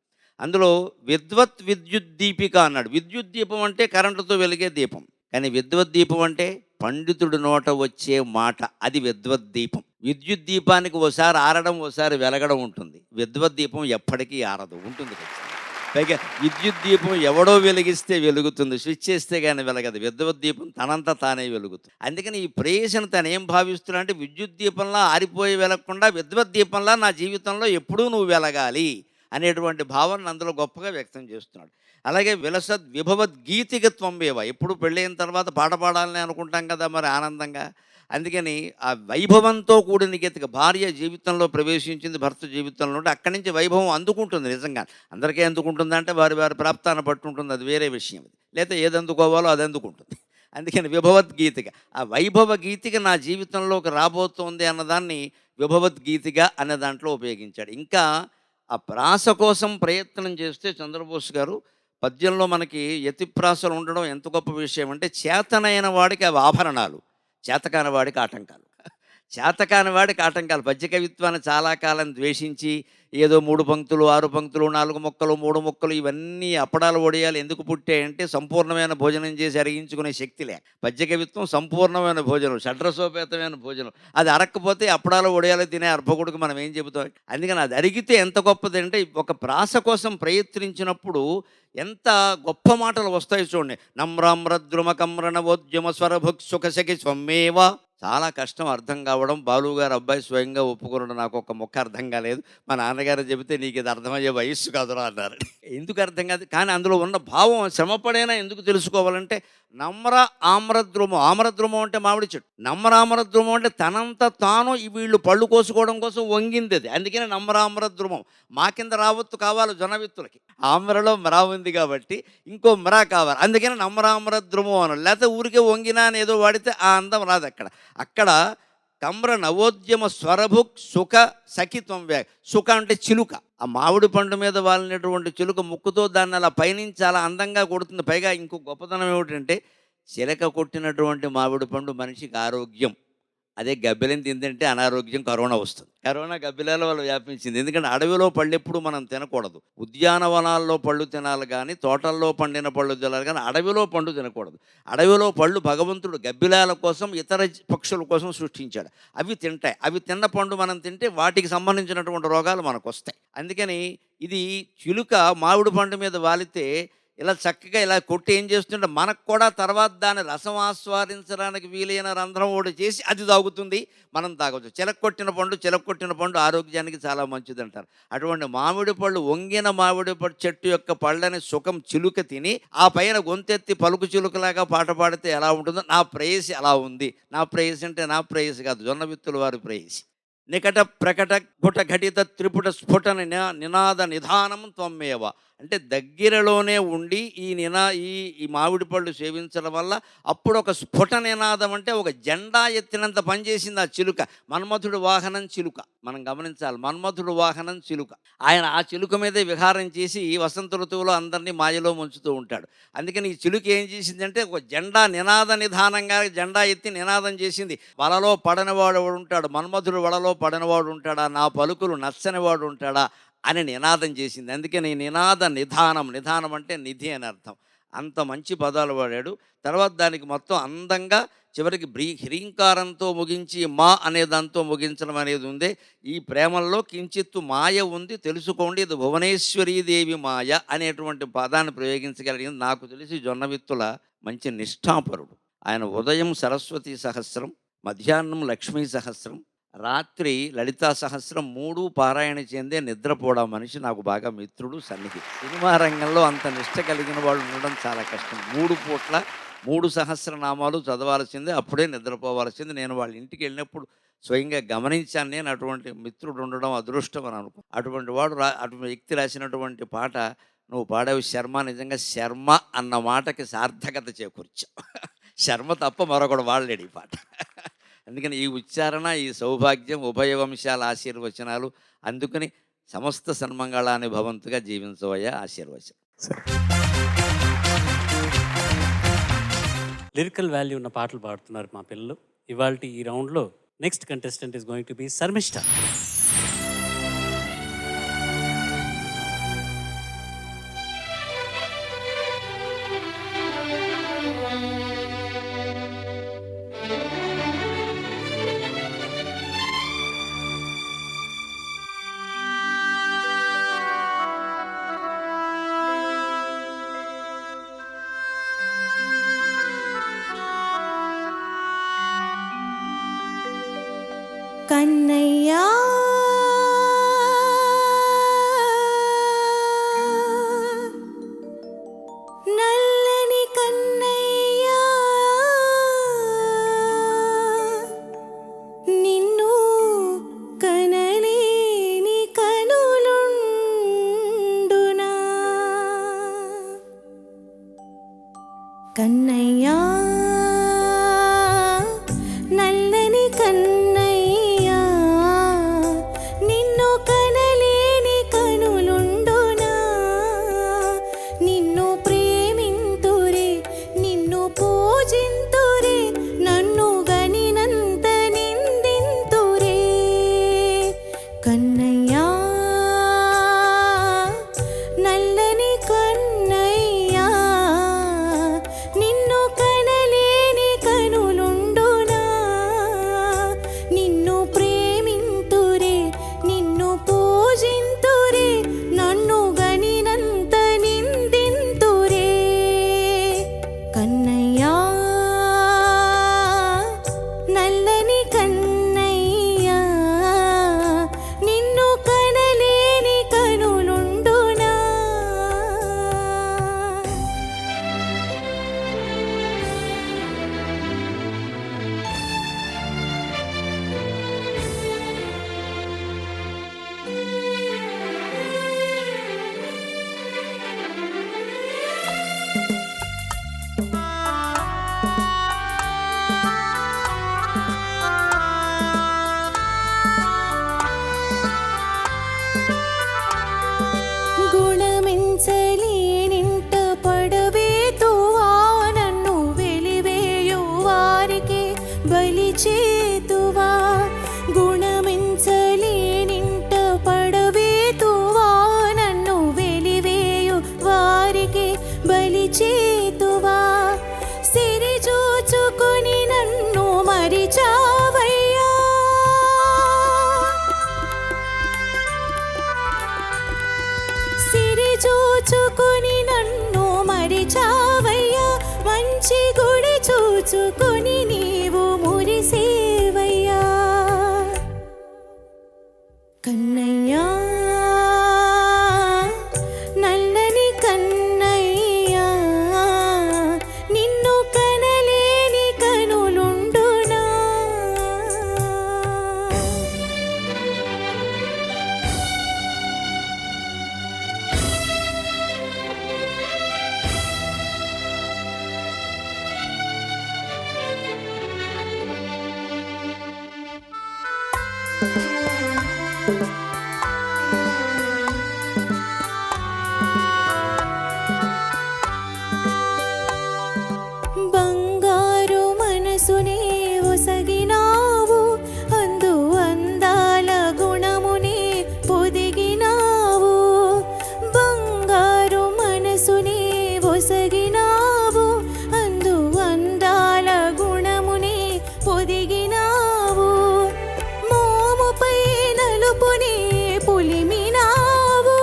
అందులో విద్వత్ విద్యుద్దీపిక అన్నాడు. విద్యుత్ దీపం అంటే కరెంటుతో వెలిగే దీపం, కానీ విద్వద్దీపం అంటే పండితుడి నోట వచ్చే మాట, అది విద్వద్దీపం. విద్యుత్ దీపానికి ఓసారి ఆరడం ఓసారి వెలగడం ఉంటుంది, విద్వద్దీపం ఎప్పటికీ ఆరదు, ఉంటుంది ఖచ్చితంగా. పైగా విద్యుత్ దీపం ఎవడో వెలిగిస్తే వెలుగుతుంది, స్విచ్ చేస్తే కానీ వెలగదు. విద్యుత్ దీపం తనంతా తానే వెలుగుతుంది. అందుకని ఈ ప్రేయస్ని తను ఏం భావిస్తున్నా అంటే, విద్యుత్ దీపంలా ఆరిపోయి వెలగకుండా విద్వత్ దీపంలా నా జీవితంలో ఎప్పుడూ నువ్వు వెలగాలి అనేటువంటి భావన అందులో గొప్పగా వ్యక్తం చేస్తున్నాడు. అలాగే విలసద్ విభవద్గీతికత్వం వేవ, ఎప్పుడు పెళ్ళైన తర్వాత పాట పాడాలని అనుకుంటాం కదా మరి ఆనందంగా. అందుకని ఆ వైభవంతో కూడిన గీతిక భార్య జీవితంలో ప్రవేశించింది భర్త జీవితంలో, అక్కడి నుంచి వైభవం అందుకుంటుంది. నిజంగా అందరికీ అందుకుంటుందంటే వారి వారి ప్రాప్తాన్ని బట్టి ఉంటుంది, అది వేరే విషయం. లేదా ఏది అందుకోవాలో అది అందుకుంటుంది. అందుకని విభవద్గీతిక, ఆ వైభవ గీతిక నా జీవితంలోకి రాబోతోంది అన్నదాన్ని విభవద్గీతిక అనే దాంట్లో ఉపయోగించాడు. ఇంకా ఆ ప్రాస కోసం ప్రయత్నం చేస్తే చంద్రబోస్ గారు పద్యంలో మనకి యతిప్రాసలు ఉండడం ఎంత గొప్ప విషయం అంటే, చేతనైన వాడికి అవి ఆభరణాలు, చేతకాని వాడికి ఆటంకాలు. చేతకాని వాడికి ఆటంకాలు. పద్య కవిత్వాన్ని చాలా కాలం ద్వేషించి ఏదో 3 పంక్తులు 6 పంక్తులు 4 ముక్కలు 3 ముక్కలు ఇవన్నీ అప్పడాలు వడియాలు ఎందుకు పుట్టాయంటే, సంపూర్ణమైన భోజనం చేసి అరిగించుకునే శక్తి లేక. పద్య కవిత్వం సంపూర్ణమైన భోజనం, షడ్రసోపేతమైన భోజనం. అది అరక్కపోతే అప్పడాలు వడియాలు తినే అర్భకుడికి మనం ఏం చెబుతాం. అందుకని అది అరిగితే ఎంత గొప్పది అంటే, ఒక ప్రాస కోసం ప్రయత్నించినప్పుడు ఎంత గొప్ప మాటలు వస్తాయి చూడండి. నమ్రామ్రద్రుమకమ్రణవోద్యమ స్వరభుక్ సుఖసఖి స్వమేవ. చాలా కష్టం అర్థం కావడం. బాలుగారు అబ్బాయి స్వయంగా ఒప్పుకున్నాడు, నాకు ఒక మొక్క అర్థం కాలేదు, మా నాన్నగారు చెబితే నీకు ఇది అర్థమయ్యే వయస్సు కాదురా అన్నారు. ఎందుకు అర్థం కాదు, కానీ అందులో ఉన్న భావం శ్రమపడైనా ఎందుకు తెలుసుకోవాలంటే, నమ్ర ఆమ్రద్రుమం, ఆమ్రద్రుమం అంటే మామిడి చెట్టు, నమ్రామ్రద్రుమం అంటే తనంత తాను వీళ్ళు పళ్ళు కోసుకోవడం కోసం వంగింది అది. అందుకని నమ్రామ్రద్రుమం. మా కింద రావత్తు కావాలి జొన్నవిత్తులకి, ఆమ్రలో మ్రా ఉంది కాబట్టి ఇంకో మ్రా కావాలి, అందుకని నమ్రామ్రద్రుమం అన్నాడు. లేకపోతే ఊరికే వంగినా అని ఏదో వాడితే ఆ అందం రాదు. అక్కడ కమ్ర నవోద్యమ స్వరభుక్ సుఖ సఖిత్వం వ్యా. సుఖ అంటే చిలుక, ఆ మామిడి పండు మీద వాలినటువంటి చిలుక ముక్కుతో దాన్ని అలా పైనుంచి చాలా అందంగా కొడుతుంది. పైగా ఇంకో గొప్పతనం ఏమిటంటే, చిలక కొట్టినటువంటి మామిడి పండు మనిషికి ఆరోగ్యం. అదే గబ్బిలం తిందంటే అనారోగ్యం, కరోనా వస్తుంది. కరోనా గబ్బిలాల వల్ల వ్యాపించింది. ఎందుకంటే అడవిలో పళ్ళు ఎప్పుడు మనం తినకూడదు. ఉద్యానవనాల్లో పళ్ళు తినాలి కానీ, తోటల్లో పండిన పళ్ళు తినాలి కానీ, అడవిలో పండు తినకూడదు. అడవిలో పళ్ళు భగవంతుడు గబ్బిలాల కోసం, ఇతర పక్షుల కోసం సృష్టించాడు. అవి తింటాయి. అవి తిన్న పండు మనం తింటే వాటికి సంబంధించినటువంటి రోగాలు మనకు వస్తాయి. అందుకని ఇది చిలుక మామిడి పండు మీద వాలితే ఇలా చక్కగా ఇలా కొట్టి ఏం చేస్తుంటే, మనకు కూడా తర్వాత దాని రసం ఆస్వాదించడానికి వీలైన రంధ్రం ఒకటి చేసి అది తాగుతుంది, మనం తాగవచ్చు. చిలకొట్టిన పండు ఆరోగ్యానికి చాలా మంచిది అంటారు. అటువంటి మామిడి పళ్ళు, వంగిన మామిడి పళ్ళు చెట్టు యొక్క పళ్ళని సుఖం చిలుక తిని ఆ పైన గొంతెత్తి పలుకు చిలుకలాగా పాట పాడితే ఎలా ఉంటుందో, నా ప్రేయసి అలా ఉంది. నా ప్రేయసి అంటే నా ప్రేయసి కాదు, జొన్నవిత్తుల వారి ప్రేయసి. నికట ప్రకట ఘుట ఘటిత త్రిపుట స్ఫుటన నినాద నిధానం త్వమేవ అంటే, దగ్గరలోనే ఉండి ఈ మామిడి పళ్ళు సేవించడం వల్ల అప్పుడు ఒక స్ఫుట నినాదం అంటే ఒక జెండా ఎత్తినంత పనిచేసింది ఆ చిలుక. మన్మథుడు వాహనం చిలుక, మనం గమనించాలి. మన్మథుడు వాహనం చిలుక. ఆయన ఆ చిలుక మీదే విహారం చేసి వసంత ఋతువులో అందరినీ మాయలో ముంచుతూ ఉంటాడు. అందుకని ఈ చిలుక ఏం చేసిందంటే, ఒక జెండా నినాద నిధానంగా జెండా ఎత్తి నినాదం చేసింది. వలలో పడనివాడు ఉంటాడు, మన్మథుడు వలలో పడనివాడు ఉంటాడా, నా పలుకులు నచ్చనివాడు ఉంటాడా అని నినాదం చేసింది. అందుకే నీ నిధానం అంటే నిధి అని అర్థం. అంత మంచి పదాలు వాడాడు. తర్వాత దానికి మొత్తం అందంగా చివరికి హ్రీంకారంతో ముగించి మా అనే దాంతో ముగించడం అనేది ఉందే. ఈ ప్రేమల్లో కించిత్తు మాయ ఉంది, తెలుసుకోండి, ఇది భువనేశ్వరీదేవి మాయ అనేటువంటి పదాన్ని ప్రయోగించగలిగింది. నాకు తెలిసి జొన్నవిత్తుల మంచి నిష్ఠాపరుడు. ఆయన ఉదయం సరస్వతి సహస్రం, మధ్యాహ్నం లక్ష్మీ సహస్రం, రాత్రి లలితా సహస్రం 3 పారాయణ చెందే నిద్రపోడా మనిషి నాకు బాగా మిత్రుడు, సన్నిధి. సినిమా రంగంలో అంత నిష్ట కలిగిన వాళ్ళు ఉండడం చాలా కష్టం. 3 పూట్ల 3 సహస్రనామాలు చదవాల్సిందే, అప్పుడే నిద్రపోవాల్సింది. నేను వాళ్ళ ఇంటికి వెళ్ళినప్పుడు స్వయంగా గమనించాను. నేను అటువంటి మిత్రుడు ఉండడం అదృష్టం అని అనుకో. అటువంటి వాడు అటువంటి వ్యక్తి రాసినటువంటి పాట నువ్వు పాడావు శర్మ. నిజంగా శర్మ అన్న మాటకి సార్థకత చేకూర్చావు. శర్మ తప్ప మరొకడు వాడలేడు ఈ పాట. అందుకని ఈ ఉచ్చారణ, ఈ సౌభాగ్యం, ఉభయ వంశాల ఆశీర్వచనాలు. అందుకని సమస్త సన్మంగళాన్ని భవంతుగా జీవించవయ్యా, ఆశీర్వచనం. లిరికల్ వాల్యూ ఉన్న పాటలు పాడుతున్నారు మా పిల్లలు. ఇవాళ ఈ రౌండ్లో next contestant is going to be Sharmishtha. కన్నయ్యా నల్లని కన్నయ్యా నిన్ను కనలేని కనులుండునా కన్నయ్యా నల్లని కన్నయ్యా నిన్ను కనలేని కనులుండునా నిన్ను ప్రేమింతురే నిన్ను పూజింతురే నన్ను గనినంత నిందింతురే కన్నయ్యా నల్లని కన్నయ్యా నిన్ను కన పొసగినావు అందు అందాల గుణమునే పొదిగినావు మోముపై నలుపునే పులిమినావు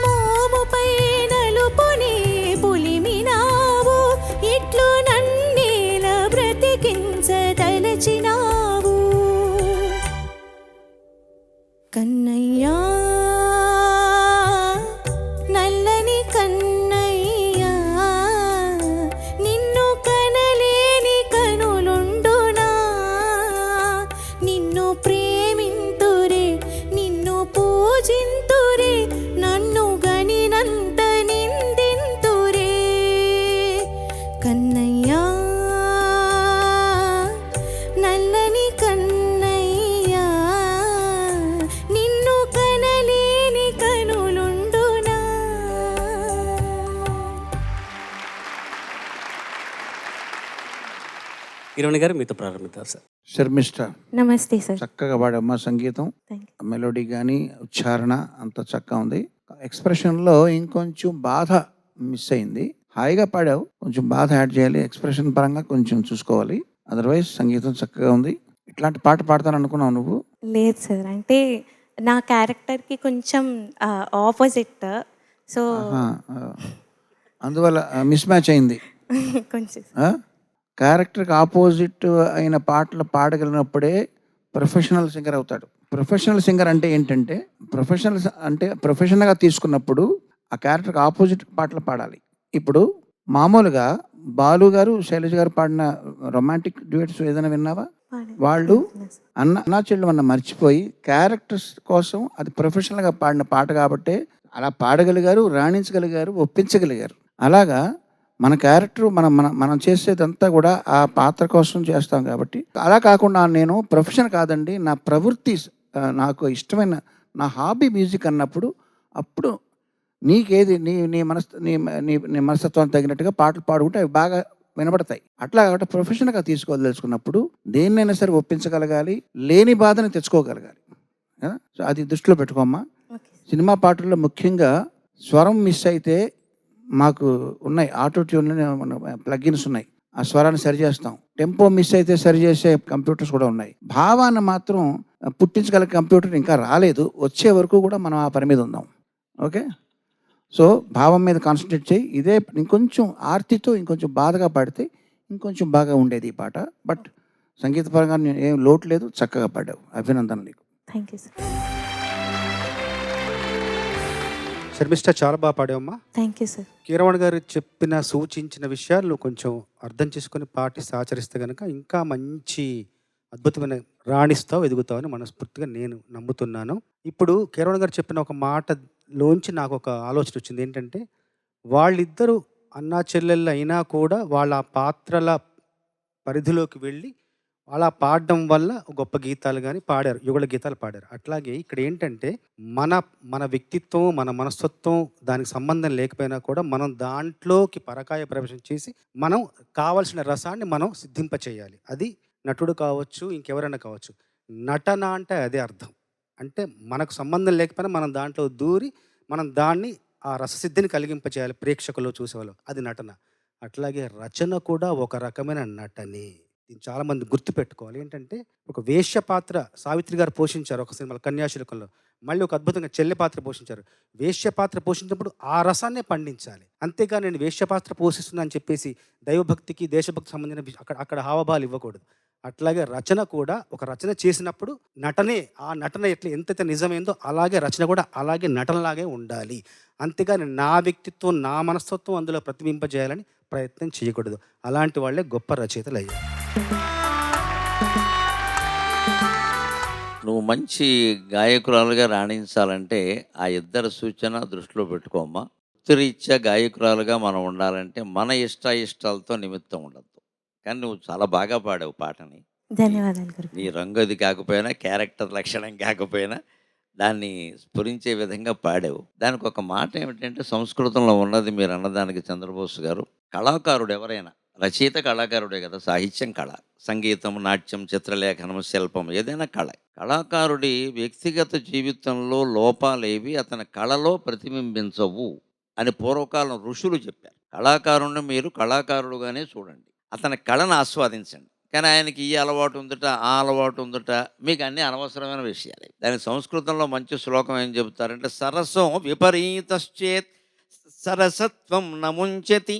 మోముపై నలుపునే పులిమినావు ఇట్లు నన్నేల బ్రతికించదలచినావు కన్నయ్యా నల్లని కన్నయ్యా నిన్ను కనలేని కనులుండునా నిన్ను ప్రేమింతురే నిన్ను పూజింతురే నన్ను గనినంత నిందింతురే కన్నయ్యా నల్లని కన్నయ్యా నిన్ను కనలేని కనులుండునా కిరణ్ గారు మీతో ప్రారంభిద్దాం సార్. శర్మిష్ట నమస్తే సార్. చక్కగా పాడమ్మా. సంగీతం, థ్యాంక్ యూ. మెలోడీ కానీ ఉచ్చారణ అంత చక్కగా ఉంది. ఎక్స్ప్రెషన్లో ఇంకొంచెం బాధ మిస్ అయింది. హాయిగా పాడావు, కొంచెం బాధ యాడ్ చేయాలి. ఎక్స్ప్రెషన్ పరంగా కొంచెం చూసుకోవాలి. అదర్వైజ్ సంగీతం చక్కగా ఉంది. ఇట్లాంటి పాట పాడతాను అనుకున్నావు నువ్వు? లేదు సార్, అంటే నా క్యారెక్టర్కి కొంచెం ఆపోజిట్, సో ఆహా, అందువల్ల మిస్ మ్యాచ్ అయింది. కొంచెం క్యారెక్టర్కి ఆపోజిట్ అయిన పాటలు పాడగలిగినప్పుడే ప్రొఫెషనల్ సింగర్ అవుతాడు. ప్రొఫెషనల్ సింగర్ అంటే ఏంటంటే ప్రొఫెషనల్గా తీసుకున్నప్పుడు ఆ క్యారెక్టర్కి ఆపోజిట్ పాటలు పాడాలి. ఇప్పుడు మామూలుగా బాలు గారు, శైలజ గారు పాడిన రొమాంటిక్ డ్యూయట్స్ ఏదైనా విన్నావా? వాళ్ళు అన్నా చెల్లు అన్న మర్చిపోయి క్యారెక్టర్స్ కోసం అది ప్రొఫెషనల్గా పాడిన పాట కాబట్టే అలా పాడగలిగారు, రాణించగలిగారు, ఒప్పించగలిగారు. అలాగా మన క్యారెక్టర్ మనం చేసేదంతా కూడా ఆ పాత్ర కోసం చేస్తాం కాబట్టి. అలా కాకుండా నేను ప్రొఫెషన్ కాదండి, నా ప్రవృత్తి, నాకు ఇష్టమైన నా హాబీ మ్యూజిక్ అన్నప్పుడు అప్పుడు నీకేది నీ మనస్తత్వానికి తగినట్టుగా పాటలు పాడుకుంటే అవి బాగా వినబడతాయి. అట్లా కాబట్టి ప్రొఫెషన్గా తీసుకోదలుచుకున్నప్పుడు దేన్నైనా సరే ఒప్పించగలగాలి, లేని బాధని తెచ్చుకోగలగాలి. సో అది దృష్టిలో పెట్టుకోమ్మా. సినిమా పాటల్లో ముఖ్యంగా స్వరం మిస్ అయితే మాకు ఉన్నాయి, ఆటో ట్యూన్ ప్లగిన్స్ ఉన్నాయి, ఆ స్వరాన్ని సరి చేస్తాం. టెంపో మిస్ అయితే సరి చేసే కంప్యూటర్స్ కూడా ఉన్నాయి. భావాన్ని మాత్రం పుట్టించగల కంప్యూటర్ ఇంకా రాలేదు, వచ్చే వరకు కూడా మనం ఆ పని మీద ఉందాం. ఓకే, సో భావం మీద కాన్సన్ట్రేట్ చేయి. ఇదే ఇంకొంచెం ఆర్తితో ఇంకొంచెం బాధగా పాడితే ఇంకొంచెం బాగా ఉండేది ఈ పాట. బట్ సంగీతపరంగా ఏం లోటు లేదు, చక్కగా పాడావు. అభినందనలు నీకు. Thank you sir. శర్మిష్ట చాలా బాగా పాడావమ్మా. Thank you sir. కీరవాణి గారు చెప్పిన సూచించిన విషయాలు కొంచెం అర్థం చేసుకొని పాటిస్తే ఆచరిస్తే కనుక ఇంకా మంచి అద్భుతమైన రాణిస్తావు, ఎదుగుతావు అని మనస్ఫూర్తిగా నేను నమ్ముతున్నాను. ఇప్పుడు కీరవాణి గారు చెప్పిన ఒక మాటలోంచి నాకు ఒక ఆలోచన వచ్చింది. ఏంటంటే వాళ్ళిద్దరూ అన్నా చెల్లెళ్ళు అయినా కూడా వాళ్ళ పాత్రల పరిధిలోకి వెళ్ళి అలా పాడడం వల్ల గొప్ప గీతాలు కానీ పాడారు, యుగళ గీతాలు పాడారు. అట్లాగే ఇక్కడ ఏంటంటే మన వ్యక్తిత్వం, మన మనస్తత్వం దానికి సంబంధం లేకపోయినా కూడా మనం దాంట్లోకి పరకాయ ప్రవేశం చేసి మనం కావలసిన రసాన్ని మనం సిద్ధింపచేయాలి. అది నటుడు కావచ్చు, ఇంకెవరైనా కావచ్చు. నటన అంటే అదే అర్థం. అంటే మనకు సంబంధం లేకపోయినా మనం దాంట్లో దూరి మనం దాన్ని ఆ రససిద్ధిని కలిగింపచేయాలి ప్రేక్షకులు, చూసేవాళ్ళు. అది నటన. అట్లాగే రచన కూడా ఒక రకమైన నటనే. దీన్ని చాలామంది గుర్తుపెట్టుకోవాలి. ఏంటంటే ఒక వేశ్య పాత్ర సావిత్రి గారు పోషించారు ఒక సినిమాలో, కన్యాశుల్కంలో. మళ్ళీ ఒక అద్భుతంగా చెల్లె పాత్ర పోషించారు. వేశ్య పాత్ర పోషించినప్పుడు ఆ రసాన్నే పండించాలి. అంతేగా నేను వేశ్య పాత్ర పోషిస్తున్నా అని చెప్పేసి దైవభక్తికి, దేశభక్తికి సంబంధించిన అక్కడ హావభావాలు ఇవ్వకూడదు. అట్లాగే రచన కూడా ఒక రచన చేసినప్పుడు నటనే, ఆ నటన ఎంతైతే నిజమైందో అలాగే రచన కూడా అలాగే నటనలాగే ఉండాలి. అంతేగాని నా వ్యక్తిత్వం, నా మనస్తత్వం అందులో ప్రతిబింబజేయాలని ప్రయత్నం చేయకూడదు. అలాంటి వాళ్ళే గొప్ప రచయితలు అయ్యారు. నువ్వు మంచి గాయకురాలుగా రాణించాలంటే ఆ ఇద్దరు సూచన దృష్టిలో పెట్టుకోమ్మా. వృత్తిరీత్యా గాయకురాలుగా మనం ఉండాలంటే మన ఇష్టాలతో నిమిత్తం ఉండద్దు. కానీ నువ్వు చాలా బాగా పాడావు పాటని. ధన్యవాదాలు. నీ రంగు అది కాకపోయినా, క్యారెక్టర్ లక్షణం కాకపోయినా దాన్ని స్ఫురించే విధంగా పాడావు. దానికి ఒక మాట ఏమిటంటే సంస్కృతంలో ఉన్నది మీరు అన్నదానికి చంద్రబోస్ గారు, కళాకారుడు ఎవరైనా రచయిత కళాకారుడే కదా, సాహిత్యం కళ, సంగీతం, నాట్యం, చిత్రలేఖనం, శిల్పం ఏదైనా కళ. కళాకారుడి వ్యక్తిగత జీవితంలో లోపాలేవి అతని కళలో ప్రతిబింబించవు అని పూర్వకాలం ఋషులు చెప్పారు. కళాకారుడిని మీరు కళాకారుడుగానే చూడండి, అతని కళను ఆస్వాదించండి. కానీ ఆయనకి ఈ అలవాటు ఉందట, ఆ అలవాటు ఉందట, మీకు అన్నీ అనవసరమైన విషయాలే. దాని సంస్కృతంలో మంచి శ్లోకం ఏం చెబుతారంటే, సరసం విపరీతశ్చేత్ సరసత్వం నముంచతి,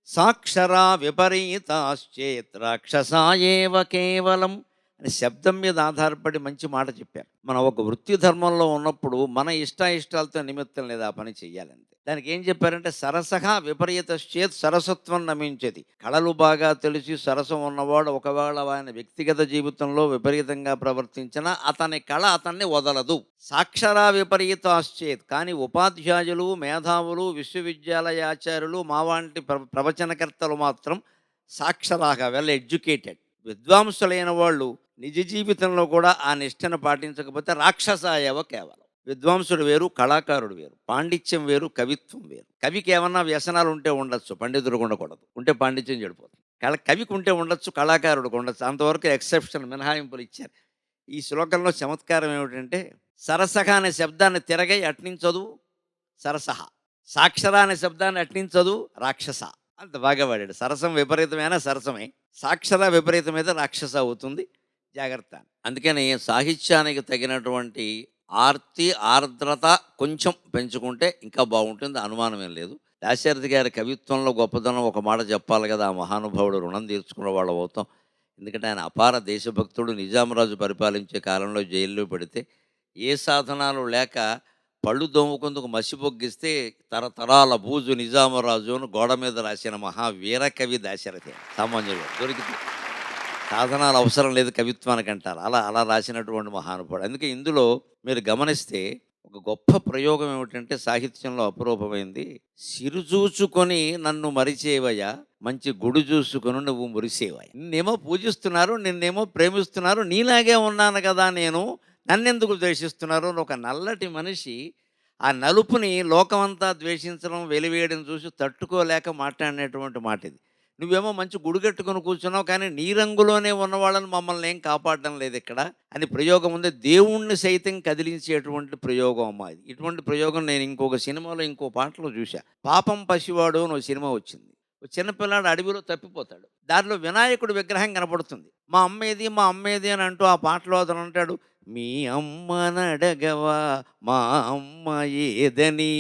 సాక్షరా విపరీతాశ్చేత్ రాక్షసాయేవ కేవలం అని శబ్దం మీద ఆధారపడి మంచి మాట చెప్పారు. మనం ఒక వృత్తి ధర్మంలో ఉన్నప్పుడు మన ఇష్టాయిష్టాలతో నిమిత్తం లేదా ఆ పని చెయ్యాలంతే. దానికి ఏం చెప్పారంటే, సరసగా విపరీతశ్చేత్ సరసత్వం నమించేది. కళలు బాగా తెలిసి సరసం ఉన్నవాడు ఒకవేళ ఆయన వ్యక్తిగత జీవితంలో విపరీతంగా ప్రవర్తించినా అతని కళ అతన్ని వదలదు. సాక్షరా విపరీతాశ్చేత్, కానీ ఉపాధ్యాయులు, మేధావులు, విశ్వవిద్యాలయాచార్యులు, మా వంటి ప్రవచనకర్తలు మాత్రం సాక్షరాగా వెల్ ఎడ్యుకేటెడ్ విద్వాంసులైన వాళ్ళు నిజ జీవితంలో కూడా ఆ నిష్టను పాటించకపోతే రాక్షసాయవ కేవలం. విద్వాంసుడు వేరు, కళాకారుడు వేరు, పాండిత్యం వేరు, కవిత్వం వేరు. కవికి ఏమన్నా వ్యసనాలు ఉంటే ఉండొచ్చు, పండితుడికి ఉండకూడదు, ఉంటే పాండిత్యం చెడిపోతుంది. కవికి ఉంటే ఉండొచ్చు, కళాకారుడికి ఉండొచ్చు, అంతవరకు ఎక్సెప్షన్, మినహాయింపులు ఇచ్చారు. ఈ శ్లోకంలో చమత్కారం ఏమిటంటే, సరసహ అనే శబ్దాన్ని తిరగై అట్నించదు సరసహ, సాక్షర అనే శబ్దాన్ని అట్నించదు రాక్షస. అంత బాగా వాడాడు. సరసం విపరీతమైన సరసమే, సాక్షర విపరీతమైతే రాక్షస అవుతుంది, జాగ్రత్త. అందుకని సాహిత్యానికి తగినటువంటి ఆర్తి, ఆర్ద్రత కొంచెం పెంచుకుంటే ఇంకా బాగుంటుంది, అనుమానమేం లేదు. దాశరథి గారి కవిత్వంలో గొప్పదనం ఒక మాట చెప్పాలి కదా, ఆ మహానుభావుడు రుణం తీర్చుకున్న వాళ్ళు అవుతాం. ఎందుకంటే ఆయన అపార దేశభక్తుడు. నిజామరాజు పరిపాలించే కాలంలో జైల్లో పెడితే ఏ సాధనాలు లేక పళ్ళు దోముకుందుకు మసిబొగ్గిస్తే తరతరాల బూజు నిజామరాజు అని గోడ మీద రాసిన మహావీరకవి దాశరథి. సామాన్యులు దొరికితే సాధనాలు అవసరం లేదు కవిత్వానికి అంటారు, అలా రాసినటువంటి మహానుభావుడు. అందుకే ఇందులో మీరు గమనిస్తే ఒక గొప్ప ప్రయోగం ఏమిటంటే, సాహిత్యంలో అపురూపమైంది, సిరుచూచుకొని నన్ను మరిచేవయ్యా, మంచి గుడి చూసుకొని నువ్వు మురిసేవయ్యా. నిన్నేమో పూజిస్తున్నారు, నిన్నేమో ప్రేమిస్తున్నారు, నీలాగే ఉన్నాను కదా నేను, నన్నెందుకు ద్వేషిస్తున్నారు అని ఒక నల్లటి మనిషి ఆ నలుపుని లోకమంతా ద్వేషించడం, వెలివేయడం చూసి తట్టుకోలేక మాట్లాడినటువంటి మాట ఇది. నువ్వేమో మంచి గుడి కట్టుకొని కూర్చున్నావు, కానీ నీ రంగులోనే ఉన్నవాళ్ళని మమ్మల్ని ఏం కాపాడడం లేదు ఇక్కడ అని ప్రయోగం ఉంది. దేవుణ్ణి సైతం కదిలించేటువంటి ప్రయోగం అమ్మా ఇది. ఇటువంటి ప్రయోగం నేను ఇంకొక సినిమాలో ఇంకో పాటలో చూసా. పాపం పసివాడు అని ఒక సినిమా వచ్చింది. చిన్నపిల్లాడు అడవిలో తప్పిపోతాడు, దారిలో వినాయకుడు విగ్రహం కనపడుతుంది. మా అమ్మేది, మా అమ్మేది అని అంటూ ఆ పాటలో అతను అంటాడు, మీ అమ్మనడగవా మా అమ్మ ఏదని.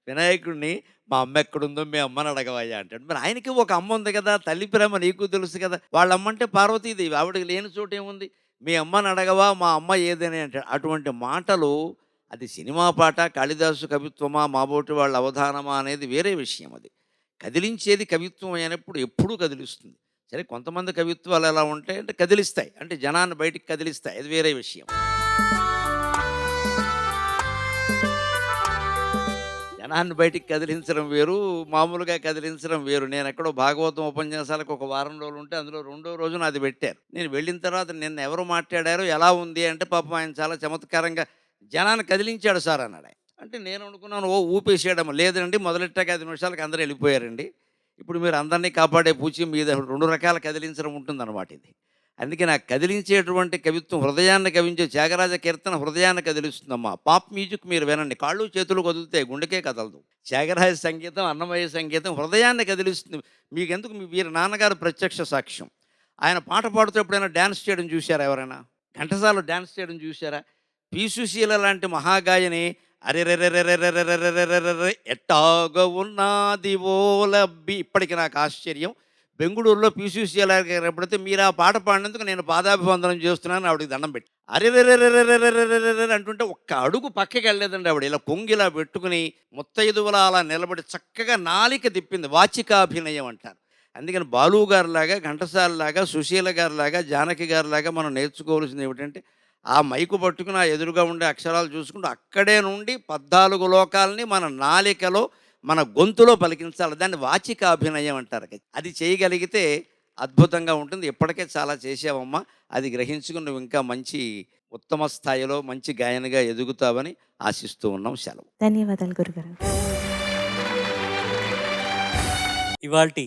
వినాయకుడిని మా అమ్మ ఎక్కడుందో మీ అమ్మని అడగవయ్యా అంటాడు. మరి ఆయనకి ఒక అమ్మ ఉంది కదా, తల్లి ప్రేమ నీకు తెలుసు కదా. వాళ్ళ అమ్మ అంటే పార్వతీదేవి, ఆవిడకి లేని చోటు ఏముంది, మీ అమ్మని అడగవా మా అమ్మ ఏదని అంటాడు. అటువంటి మాటలు, అది సినిమా పాట, కాళిదాసు కవిత్వమా, మాబోటి వాళ్ళ అవధానమా అనేది వేరే విషయం. అది కదిలించేది కవిత్వం అయినప్పుడు ఎప్పుడూ కదిలిస్తుంది. సరే, కొంతమంది కవిత్వాలు ఎలా ఉంటాయి అంటే కదిలిస్తాయి, అంటే జనాన్ని బయటికి కదిలిస్తాయి, అది వేరే విషయం. జనాన్ని బయటికి కదిలించడం వేరు, మామూలుగా కదిలించడం వేరు. నేను ఎక్కడో భాగవతం ఉపన్యాసాలకు ఒక వారం రోజులు ఉంటే అందులో 2వ రోజున అది పెట్టారు. నేను వెళ్ళిన తర్వాత నిన్న ఎవరు మాట్లాడారో ఎలా ఉంది అంటే, పాపం ఆయన చాలా చమత్కారంగా జనాన్ని కదిలించాడు సార్ అన్నాడు. అంటే నేను అనుకున్నాను, ఓ ఊపేసేయడం. లేదండి, మొదలెట్టాక 5 నిమిషాలకి అందరూ వెళ్ళిపోయారండి. ఇప్పుడు మీరు అందరినీ కాపాడే పూచి మీద 2 రకాల కదిలించడం ఉంటుందన్నమాట ఇది. అందుకే నాకు కదిలించేటువంటి కవిత్వం, హృదయాన్ని కవించే త్యాగరాజ కీర్తన హృదయాన్ని కదిలిస్తుందమ్మా. పాప్ మ్యూజిక్ మీరు వినండి, కాళ్ళు చేతులు కదులుతాయి, గుండెకే కదలదు. త్యాగరాజ సంగీతం, అన్నమయ్య సంగీతం హృదయాన్ని కదిలిస్తుంది. మీకెందుకు, వీరి నాన్నగారు ప్రత్యక్ష సాక్ష్యం. ఆయన పాట పాడుతూ ఎప్పుడైనా డ్యాన్స్ చేయడం చూశారా ఎవరైనా? ఘంటసాల డ్యాన్స్ చేయడం చూశారా? పి సుశీల లాంటి మహాగాయని అరెరెరెరెరెరెరెరెరెరెరె ఎట్టాగ ఉన్నది ఓలబ్బి. ఇప్పటికి నాకు ఆశ్చర్యం, బెంగళూరులో పీసీసీఎల్ ఎప్పుడైతే మీరు ఆ పాట పాడినందుకు నేను పాదాభివందనం చేస్తున్నాను ఆవిడకి దండం పెట్టి, అరెరెరెరెరెరెరెరెరె అంటుంటే ఒక్క అడుగు పక్కకి వెళ్ళలేదండి ఆవిడ. ఇలా కొంగిలా పెట్టుకుని ముత్తైదువలా అలా నిలబడి చక్కగా నాలిక తిప్పింది. వాచికాభినయం అంటారు. అందుకని బాలు గారిలాగా, ఘంటసాలలాగా, సుశీల గారిలాగా, జానకి గారిలాగా మనం నేర్చుకోవాల్సింది ఏమిటంటే, ఆ మైకు పట్టుకుని ఆ ఎదురుగా ఉండే అక్షరాలు చూసుకుంటూ అక్కడే నుండి 14 లోకాలని మన నాలికలో, మన గొంతులో పలికించాలి. దాన్ని వాచిక అభినయం అంటారు. అది చేయగలిగితే అద్భుతంగా ఉంటుంది. ఇప్పటికే చాలా చేసావమ్మా, అది గ్రహించుకుని నువ్వు ఇంకా మంచి ఉత్తమ స్థాయిలో మంచి గాయనిగా ఎదుగుతావని ఆశిస్తూ ఉన్నాం. సెలవు. ధన్యవాదాలు గురుగారు. ఇవాల్టి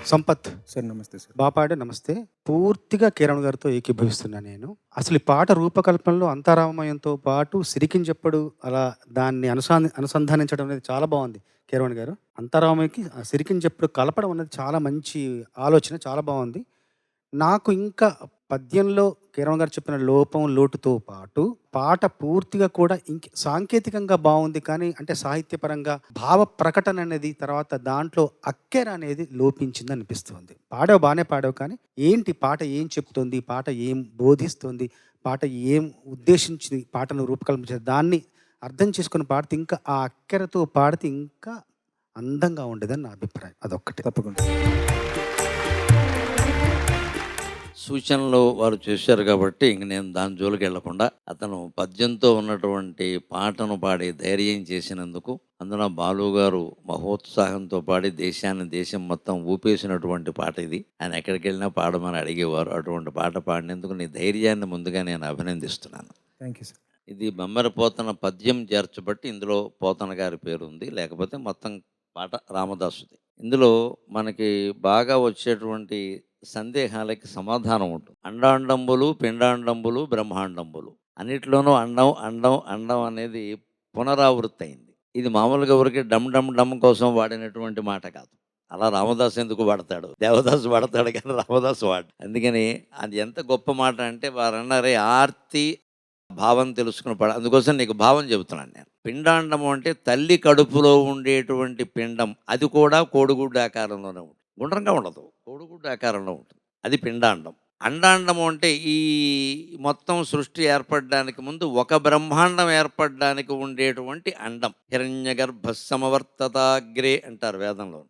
సంపత్ సార్ నమస్తే సార్. బాపాడే నమస్తే. పూర్తిగా కిరణ్ గారితో ఏకీభవిస్తున్నా నేను. అసలు ఈ పాట రూపకల్పనలో అంతరామయంతో పాటు సిరికించెప్పుడు అలా దాన్ని అనుసంధానించడం అనేది చాలా బాగుంది కిరణ్ గారు. అంతరామయ్యకి సిరికించెప్పుడు కలపడం అనేది చాలా మంచి ఆలోచన, చాలా బాగుంది. నాకు ఇంకా పద్యంలో కిరణ్ గారు చెప్పిన లోపం లోటుతో పాటు పాట పూర్తిగా కూడా సాంకేతికంగా బాగుంది, కానీ అంటే సాహిత్యపరంగా భావ ప్రకటన అనేది, తర్వాత దాంట్లో అక్కెర అనేది లోపించింది అనిపిస్తుంది. పాడావు, బాగానే పాడావు, కానీ ఏంటి పాట ఏం చెప్తుంది, పాట ఏం బోధిస్తుంది, పాట ఏం ఉద్దేశించి పాటను రూపకల్పించారు, దాన్ని అర్థం చేసుకుని పాడితే ఇంకా ఆ అక్కెరతో పాడితే ఇంకా అందంగా ఉండేదని నా అభిప్రాయం. అదొక్కటి. తప్పకుండా. సూచనలు వారు చేశారు కాబట్టి ఇంక నేను దాని జోలికి వెళ్లకుండా అతను పద్యంతో ఉన్నటువంటి పాటను పాడి ధైర్యం చేసినందుకు, అందులో బాలు గారు మహోత్సాహంతో పాడి దేశం మొత్తం ఊపేసినటువంటి పాట ఇది. ఆయన ఎక్కడికి వెళ్ళినా పాడమని అడిగేవారు. అటువంటి పాట పాడినందుకు నీ ధైర్యాన్ని ముందుగా నేను అభినందిస్తున్నాను. Thank you sir. ఇది బొమ్మర పోతన పద్యం చేర్చబట్టి ఇందులో పోతన గారి పేరు ఉంది, లేకపోతే మొత్తం పాట రామదాసుది. ఇందులో మనకి బాగా వచ్చేటువంటి సందేహాలకి సమాధానం ఉంటుంది. అండాండంబులు, పిండాండంబులు, బ్రహ్మాండంబులు అన్నిట్లోనూ అండం అండం అండం అనేది పునరావృత్తి అయింది. ఇది మామూలుగా ఊరికి డమ్ డమ్ డమ్ కోసం వాడినటువంటి మాట కాదు. అలా రామదాసు ఎందుకు వాడతాడు, దేవదాసు వాడతాడు, కానీ రామదాసు వాడు. అందుకని అది ఎంత గొప్ప మాట అంటే వారు అన్నారే ఆర్తి భావం తెలుసుకుని పడ, అందుకోసం నీకు భావం చెబుతున్నాను నేను. పిండాండము అంటే తల్లి కడుపులో ఉండేటువంటి పిండం, అది కూడా కోడిగుడ్డు ఆకారంలోనే ఉంటుంది, గుండ్రంగా ఉండదు, కోడిగుడ్డు ఆకారంలో ఉంటుంది, అది పిండాండం. అండాండము అంటే ఈ మొత్తం సృష్టి ఏర్పడడానికి ముందు ఒక బ్రహ్మాండం ఏర్పడడానికి ఉండేటువంటి అండం. హిరణ్యగర్భ సమవర్తతాగ్రే అంటారు వేదంలో.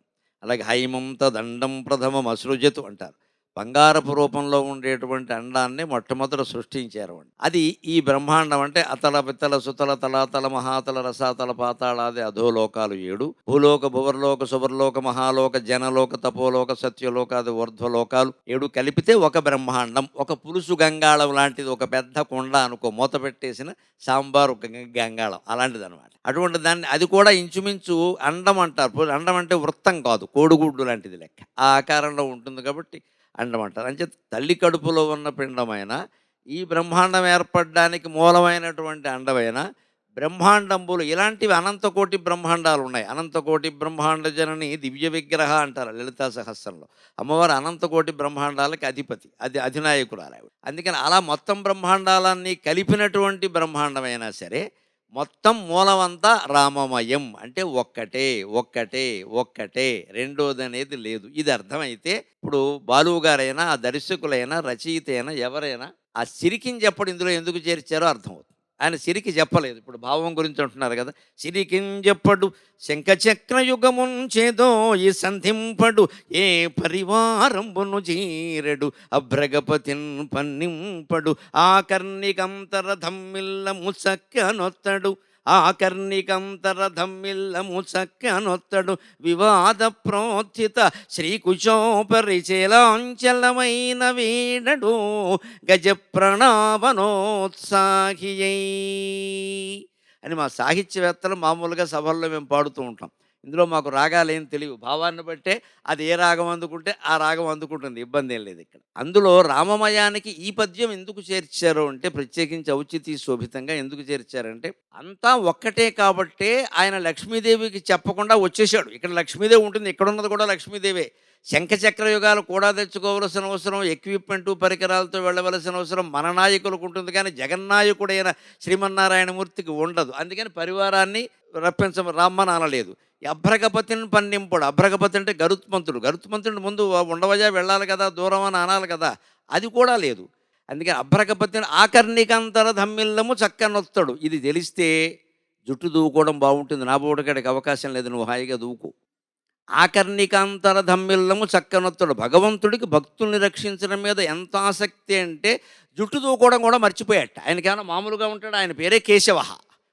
అలాగే హైమం తదండం ప్రథమం అసృజతు అంటారు. బంగారపు రూపంలో ఉండేటువంటి అండాన్ని మొట్టమొదట సృష్టించారు. అది ఈ బ్రహ్మాండం అంటే అతల పితల సుతల తలాతల మహాతల రసాతల పాతాళాది అధోలోకాలు 7, భూలోక భువర్లోక సువర్లోక మహాలోక జనలోక తపోలోక సత్యలోకాది ఊర్ధ్వలోకాలు 7 కలిపితే ఒక బ్రహ్మాండం. ఒక పులుసు గంగాళం లాంటిది, ఒక పెద్ద కొండ అనుకో, మూత పెట్టేసిన సాంబారు గంగాళం అలాంటిది అనమాట. అటువంటి దాన్ని అది కూడా ఇంచుమించు అండం అంటారు. అండం అంటే వృత్తం కాదు, కోడిగుడ్డు లాంటిది లెక్క, ఆ ఆకారంలో ఉంటుంది కాబట్టి అండం అంటారు. అంటే తల్లి కడుపులో ఉన్న పిండమైన ఈ బ్రహ్మాండం ఏర్పడడానికి మూలమైనటువంటి అండమైన బ్రహ్మాండంబులు, ఇలాంటివి అనంతకోటి బ్రహ్మాండాలు ఉన్నాయి. అనంతకోటి బ్రహ్మాండ జనని దివ్య విగ్రహ అంటారు లలితా సహస్రంలో. అమ్మవారు అనంతకోటి బ్రహ్మాండాలకి అధిపతి, అది అధినాయకురాలు. అందుకని అలా మొత్తం బ్రహ్మాండాలన్నీ కలిపినటువంటి బ్రహ్మాండమైనా సరే మొత్తం మూలమంతా రామమయం, అంటే ఒక్కటే ఒక్కటే ఒక్కటే, రెండోది అనేది లేదు. ఇది అర్థమైతే ఇప్పుడు బాలు గారైనా, ఆ దర్శకులైనా, రచయిత అయినా, ఎవరైనా ఆ సిరికిని చెప్పడం ఇందులో ఎందుకు చేర్చారో అర్థమవుతుంది. ఆయన సిరికి చెప్పలేదు, ఇప్పుడు భావం గురించి అంటున్నారు కదా. సిరికింజెప్పడు శంఖచక్ర యుగముంచేదో ఈ సంధింపడు ఏ పరివారంబును చీరెడు అభ్రగపతిన్ పన్నింపడు ఆకర్ణికంతర ధమ్మిల్ల ముసక్కనొత్తడు ఆకర్ణికంతర ధమ్మిల్ల ముసక్కనొత్తడు వివాద ప్రోత్థిత శ్రీకుశోపరిచేలాంచలమైన వీడడు గజ ప్రణావనోత్సాహియై అని మా సాహిత్యవేత్తలు మామూలుగా సభల్లో మేము పాడుతూ ఉంటాం. ఇందులో మాకు రాగాలు ఏం తెలియవు, భావాన్ని బట్టే అది ఏ రాగం అందుకుంటే ఆ రాగం అందుకుంటుంది, ఇబ్బంది ఏం లేదు ఇక్కడ. అందులో రామమయానికి ఈ పద్యం ఎందుకు చేర్చారు అంటే, ప్రత్యేకించి ఔచితీ శోభితంగా ఎందుకు చేర్చారంటే, అంతా ఒక్కటే కాబట్టే ఆయన లక్ష్మీదేవికి చెప్పకుండా వచ్చేసాడు. ఇక్కడ లక్ష్మీదేవి ఉంటుంది, ఇక్కడ ఉన్నది కూడా లక్ష్మీదేవే. శంఖచక్ర యుగాలు కూడా తెచ్చుకోవలసిన అవసరం, ఎక్విప్మెంటు పరికరాలతో వెళ్ళవలసిన అవసరం మన నాయకులకు ఉంటుంది, కానీ జగన్నాయకుడైన శ్రీమన్నారాయణమూర్తికి ఉండదు. అందుకని పరివారాన్ని రామ్మని అనలేదు. అభ్రగపతిని పన్నింపుడు, అభ్రగపతి అంటే గరుత్మంతుడు, గరుత్మంతుడి ముందు ఉండవజా వెళ్ళాలి కదా, దూరం అని అనాలి కదా, అది కూడా లేదు. అందుకని అభ్రగపతిని ఆకర్ణికంతర ధమ్మిల్లము చక్కనొత్తడు. ఇది తెలిస్తే జుట్టు దూకోవడం బాగుంటుంది, నా బోటకాడికి అవకాశం లేదు, నువ్వు హాయిగా దూకు. ఆకర్ణికాంతర ధమ్మిల్లము చక్కనొత్తడు. భగవంతుడికి భక్తుల్ని రక్షించడం మీద ఎంత ఆసక్తి అంటే జుట్టు దూకోవడం కూడా మర్చిపోయాట. ఆయనకేమైనా మామూలుగా ఉంటాడు, ఆయన పేరే కేశవ,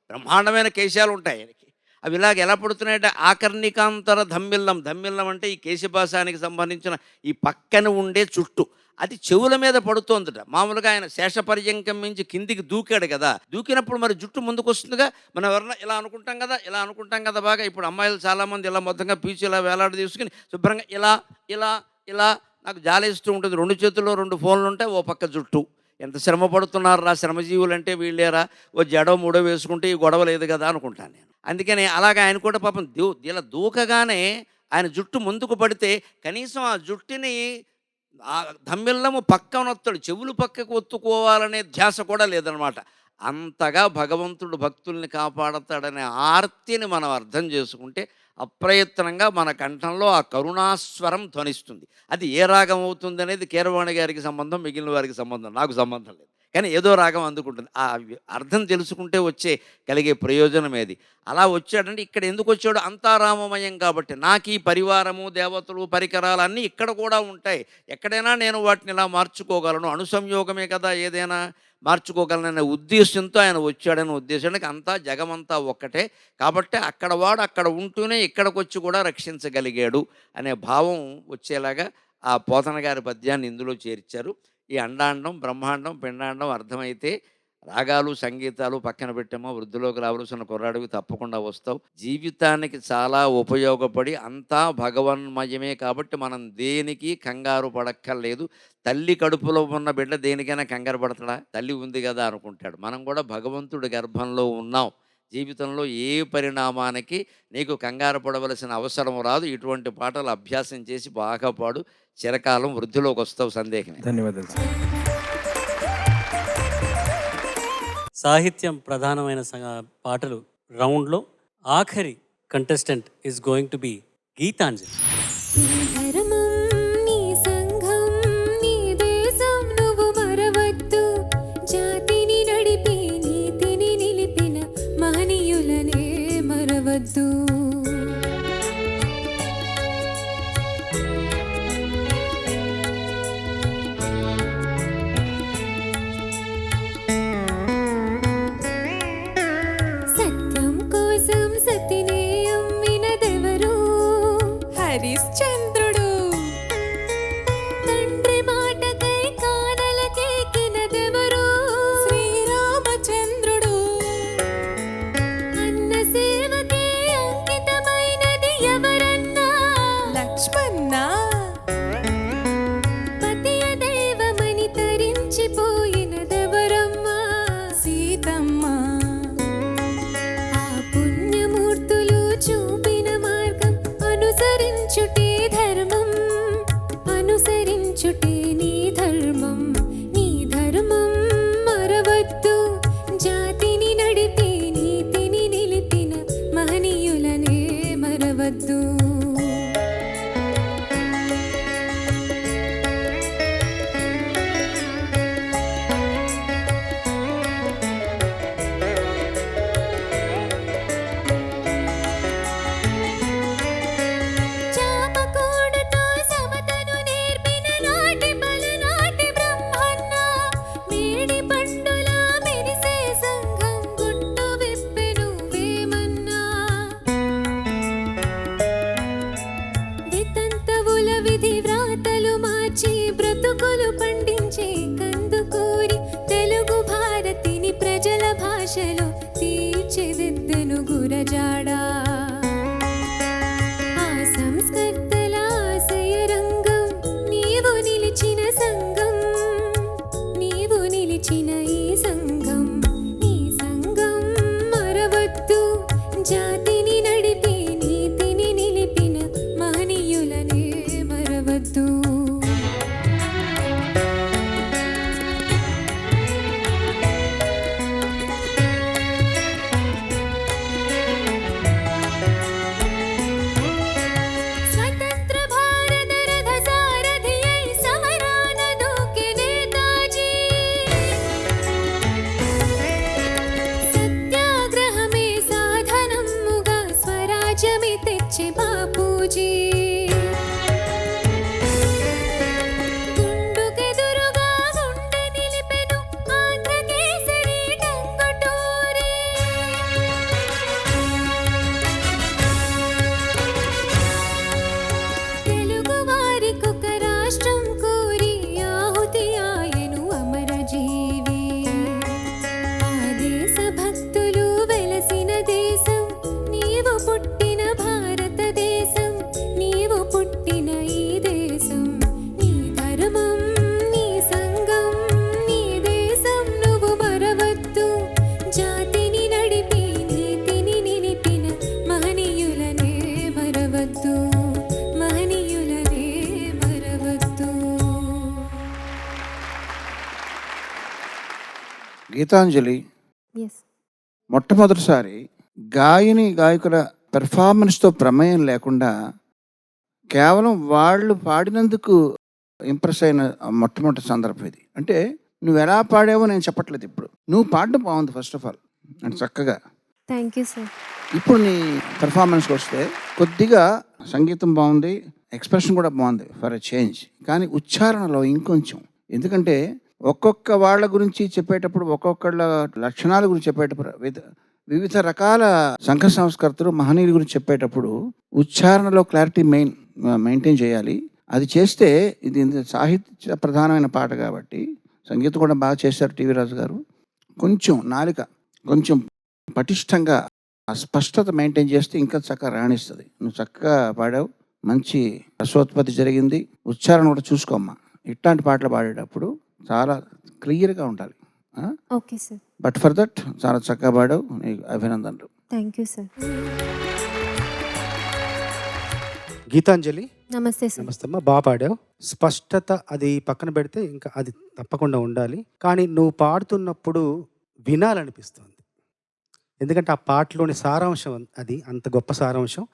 బ్రహ్మాండమైన కేశాలు ఉంటాయి ఆయనకి. అవి ఇలాగ ఎలా పడుతున్నాయంటే ఆకర్ణికాంతర ధమ్మిల్లం. ధమ్మిల్లం అంటే ఈ కేశపాశానికి సంబంధించిన ఈ పక్కన ఉండే చుట్టు, అది చెవుల మీద పడుతోందట. మామూలుగా ఆయన శేషపర్యంకం మించి కిందికి దూకాడు కదా, దూకినప్పుడు మరి జుట్టు ముందుకు వస్తుందిగా. మనం ఎవరన్నా ఇలా అనుకుంటాం కదా బాగా. ఇప్పుడు అమ్మాయిలు చాలామంది ఇలా మొత్తంగా పీచు ఇలా వేలాడ తీసుకుని శుభ్రంగా ఇలా ఇలా ఇలా నాకు జాలేస్తూ ఉంటుంది. 2 చేతుల్లో 2 ఫోన్లు ఉంటాయి, ఓ పక్క జుట్టు. ఎంత శ్రమ పడుతున్నారా శ్రమజీవులు అంటే వీళ్ళేరా, ఓ జడో మూడో వేసుకుంటే ఈ గొడవ లేదు కదా అనుకుంటాను నేను. అందుకని అలాగే ఆయన కూడా పాపం ఇలా దూకగానే ఆయన జుట్టు ముందుకు పడితే కనీసం ఆ జుట్టుని ఆ ధమ్మిల్లము పక్కనొత్తాడు, చెవులు పక్కకు ఒత్తుకోవాలనే ధ్యాస కూడా లేదనమాట. అంతగా భగవంతుడు భక్తుల్ని కాపాడతాడనే ఆర్తిని మనం అర్థం చేసుకుంటే అప్రయత్నంగా మన కంఠంలో ఆ కరుణాస్వరం ధ్వనిస్తుంది. అది ఏ రాగం అవుతుంది అనేది కీరవాణి గారికి సంబంధం, మిగిలిన వారికి సంబంధం, నాకు సంబంధం లేదు. కానీ ఏదో రాగం అందుకుంటుంది. ఆ అర్థం తెలుసుకుంటే కలిగే ప్రయోజనం ఏది. అలా వచ్చాడంటే ఇక్కడ ఎందుకు వచ్చాడు? అంతా రామమయం కాబట్టి. నాకు ఈ పరివారము, దేవతలు, పరికరాలు అన్నీ ఇక్కడ కూడా ఉంటాయి. ఎక్కడైనా నేను వాటిని ఇలా మార్చుకోగలను. అణుసంయోగమే కదా ఏదైనా మార్చుకోగలననే ఉద్దేశంతో ఆయన వచ్చాడనే ఉద్దేశానికి అంతా జగమంతా ఒక్కటే కాబట్టి అక్కడ వాడు అక్కడ ఉంటూనే ఇక్కడికి వచ్చి కూడా రక్షించగలిగాడు అనే భావం వచ్చేలాగా ఆ పోతన గారి పద్యాన్ని ఇందులో చేర్చారు. ఈ అండాండం, బ్రహ్మాండం, పిండాండం అర్థమైతే రాగాలు, సంగీతాలు పక్కన పెట్టామో వృద్ధిలోకి రావాల్సిన కుర్రాడికి తప్పకుండా వస్తావు. జీవితానికి చాలా ఉపయోగపడి అంతా భగవన్మయమే కాబట్టి మనం దేనికి కంగారు పడక్కర్లేదు. తల్లి కడుపులో ఉన్న బిడ్డ దేనికైనా కంగారు పడతాడా? తల్లి ఉంది కదా అనుకుంటాడు. మనం కూడా భగవంతుడి గర్భంలో ఉన్నాం. జీవితంలో ఏ పరిణామానికి నీకు కంగారు పడవలసిన అవసరం రాదు. ఇటువంటి పాటలు అభ్యాసం చేసి బాగా పాడు, చిరకాలం వృద్ధిలోకి వస్తావు, సందేహమే. ధన్యవాదాలు సార్. సాహిత్యం ప్రధానమైన పాటలు రౌండ్లో ఆఖరి contestant is going to be Geetanjali. హరిశ్చంద్రుడు తండ్రి మాటకై కానలకెక్కినదెవరు? శ్రీరామచంద్రుడు అన్న సేవకే అంకితమైనది ఎవరన్నా? లక్ష్మణ పతియ దైవమని తరించిపోయినదెవరమ్మా? సీతమ్మ ఆ పుణ్యమూర్తులు చూపిన మార్గం అనుసరించుటే ధర్మం, అనుసరించుటే నీ ధర్మం. నీ ధర్మం మరవద్దు, జాతిని నడిపే నీతిని నిలిపిన మహనీయులనే మరవద్దు. చాపకూడుతో సమతను నేర్పిన నాటి బలనాటి బ్రహ్మన్న, మేడి పండులా మెరిసే సంఘం గుట్టు విప్పెను వేమన్నా. వితంతవుల విధి వ్రాతలు మార్చి బ్రతుకులు పండించే కందుకూరి తెలుగు భారతిని ప్రజల భాషలో తీర్చిదిద్దెను గురజాడా. ఆ సంస్కర్తల ఆశయ రంగం నీవు నిలిచిన సంఘం, నీవు నిలిచిన ఈ సంఘం. నీ సంఘం మరవద్దు, జాతిని నడిపే నీతిని నిలిపిన మహనీయులనే మరవద్దు. స్వతంత్ర భారత రథ సారథియై సమరాన దూకే నేతాజీ. సత్యాగ్రహమే సాధనముగా స్వరాజ్యమే తెచ్చే బాపూజీ. గుండుకెదురుగా గుండె నిలిపెను ఆంధ్రకేసరి టంగుటూరి. మరవద్దు మహనీయులనే మరవద్దు. గీతాంజలి ఎస్. మొట్టమొదటిసారి గాయకుల పెర్ఫార్మెన్స్తో ప్రమేయం లేకుండా కేవలం వాళ్ళు పాడినందుకు ఇంప్రెస్ అయిన మొట్టమొదటి సందర్భం ఇది. అంటే నువ్వు ఎలా పాడావో నేను చెప్పట్లేదు, ఇప్పుడు నువ్వు పాడడం బాగుంది ఫస్ట్ ఆఫ్ ఆల్ అంటే చక్కగా. Thank you sir. ఇప్పుడు నీ పెర్ఫార్మెన్స్కి వస్తే కొద్దిగా సంగీతం బాగుంది, ఎక్స్ప్రెషన్ కూడా బాగుంది ఫర్ ఎ చేంజ్, కానీ ఉచ్చారణలో ఇంకొంచెం. ఎందుకంటే ఒక్కొక్క వాళ్ళ గురించి చెప్పేటప్పుడు, ఒక్కొక్కళ్ళ లక్షణాల గురించి చెప్పేటప్పుడు, వివిధ రకాల సంఘ సంస్కర్తలు మహనీయుల గురించి చెప్పేటప్పుడు ఉచ్చారణలో క్లారిటీ మెయింటైన్ చేయాలి. అది చేస్తే ఇది సాహిత్య ప్రధానమైన పాట కాబట్టి, సంగీతం కూడా బాగా చేశారు టీవీ రాజు గారు. కొంచెం నాలుక కొంచెం పటిష్టంగా ఆ స్పష్టత మెయింటైన్ చేస్తే ఇంకా చక్కగా రాణిస్తుంది. నువ్వు చక్కగా పాడావు, మంచి రసోత్పత్తి జరిగింది. ఉచ్చారణ కూడా చూసుకోమ్మా, ఇట్లాంటి పాటలు పాడేటప్పుడు చాలా క్లియర్గా ఉండాలి. Okay sir. But for that చాలా చక్కగా పాడావు, నీకు అభినందనలు. Thank you sir. గీతాంజలి, నమస్తే సార్. నమస్తే అమ్మా, బాగా పాడావు. స్పష్టత అది పక్కన పెడితే ఇంకా అది తప్పకుండా ఉండాలి, కానీ నువ్వు పాడుతున్నప్పుడు వినాలనిపిస్తుంది. ఎందుకంటే ఆ పాటలోని సారాంశం అది అంత గొప్ప సారాంశం.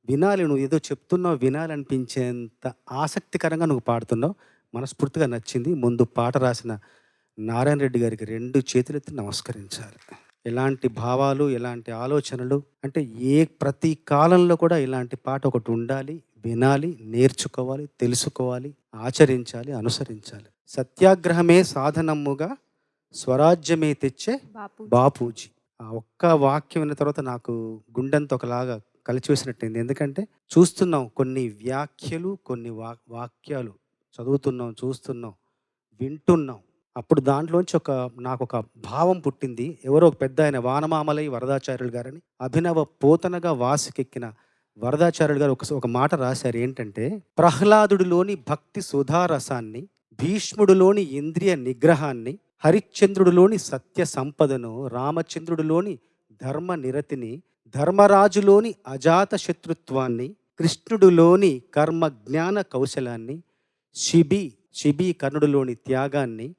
వినాలి, నువ్వు ఏదో చెప్తున్నావు, వినాలనిపించేంత ఆసక్తికరంగా నువ్వు పాడుతున్నావు. మనస్ఫూర్తిగా నచ్చింది. ముందు పాట రాసిన నారాయణ రెడ్డి గారికి 2 చేతులెత్తి నమస్కరించాలి. ఎలాంటి భావాలు, ఎలాంటి ఆలోచనలు అంటే ప్రతి కాలంలో కూడా ఇలాంటి పాట ఒకటి ఉండాలి. వినాలి, నేర్చుకోవాలి, తెలుసుకోవాలి, ఆచరించాలి, అనుసరించాలి. సత్యాగ్రహమే సాధనముగా స్వరాజ్యమే తెచ్చే బాపూజీ. ఆ ఒక్క వాక్యం విన్న తర్వాత నాకు గుండెంతో ఒకలాగా కలిచివేసినట్టయింది. ఎందుకంటే చూస్తున్నాం కొన్ని వ్యాఖ్యలు, కొన్ని వాక్యాలు చదువుతున్నాం, చూస్తున్నాం, వింటున్నాం. అప్పుడు దాంట్లోంచి నాకు ఒక భావం పుట్టింది. ఎవరో ఒక పెద్ద ఆయన వానమామలై వరదాచార్యులు గారని, అభినవ పోతనగా వాసికెక్కిన వరదాచార్యులు గారు ఒక మాట రాశారు. ఏంటంటే, ప్రహ్లాదుడిలోని భక్తి సుధారసాన్ని, భీష్ముడిలోని ఇంద్రియ నిగ్రహాన్ని, హరిశ్చంద్రుడిలోని సత్య సంపదను, రామచంద్రుడిలోని ధర్మ నిరతిని, ధర్మరాజులోని అజాత శత్రుత్వాన్ని, కృష్ణుడిలోని కర్మ జ్ఞాన కౌశలాన్ని, శిబి కర్ణుడిలోని త్యాగాన్ని,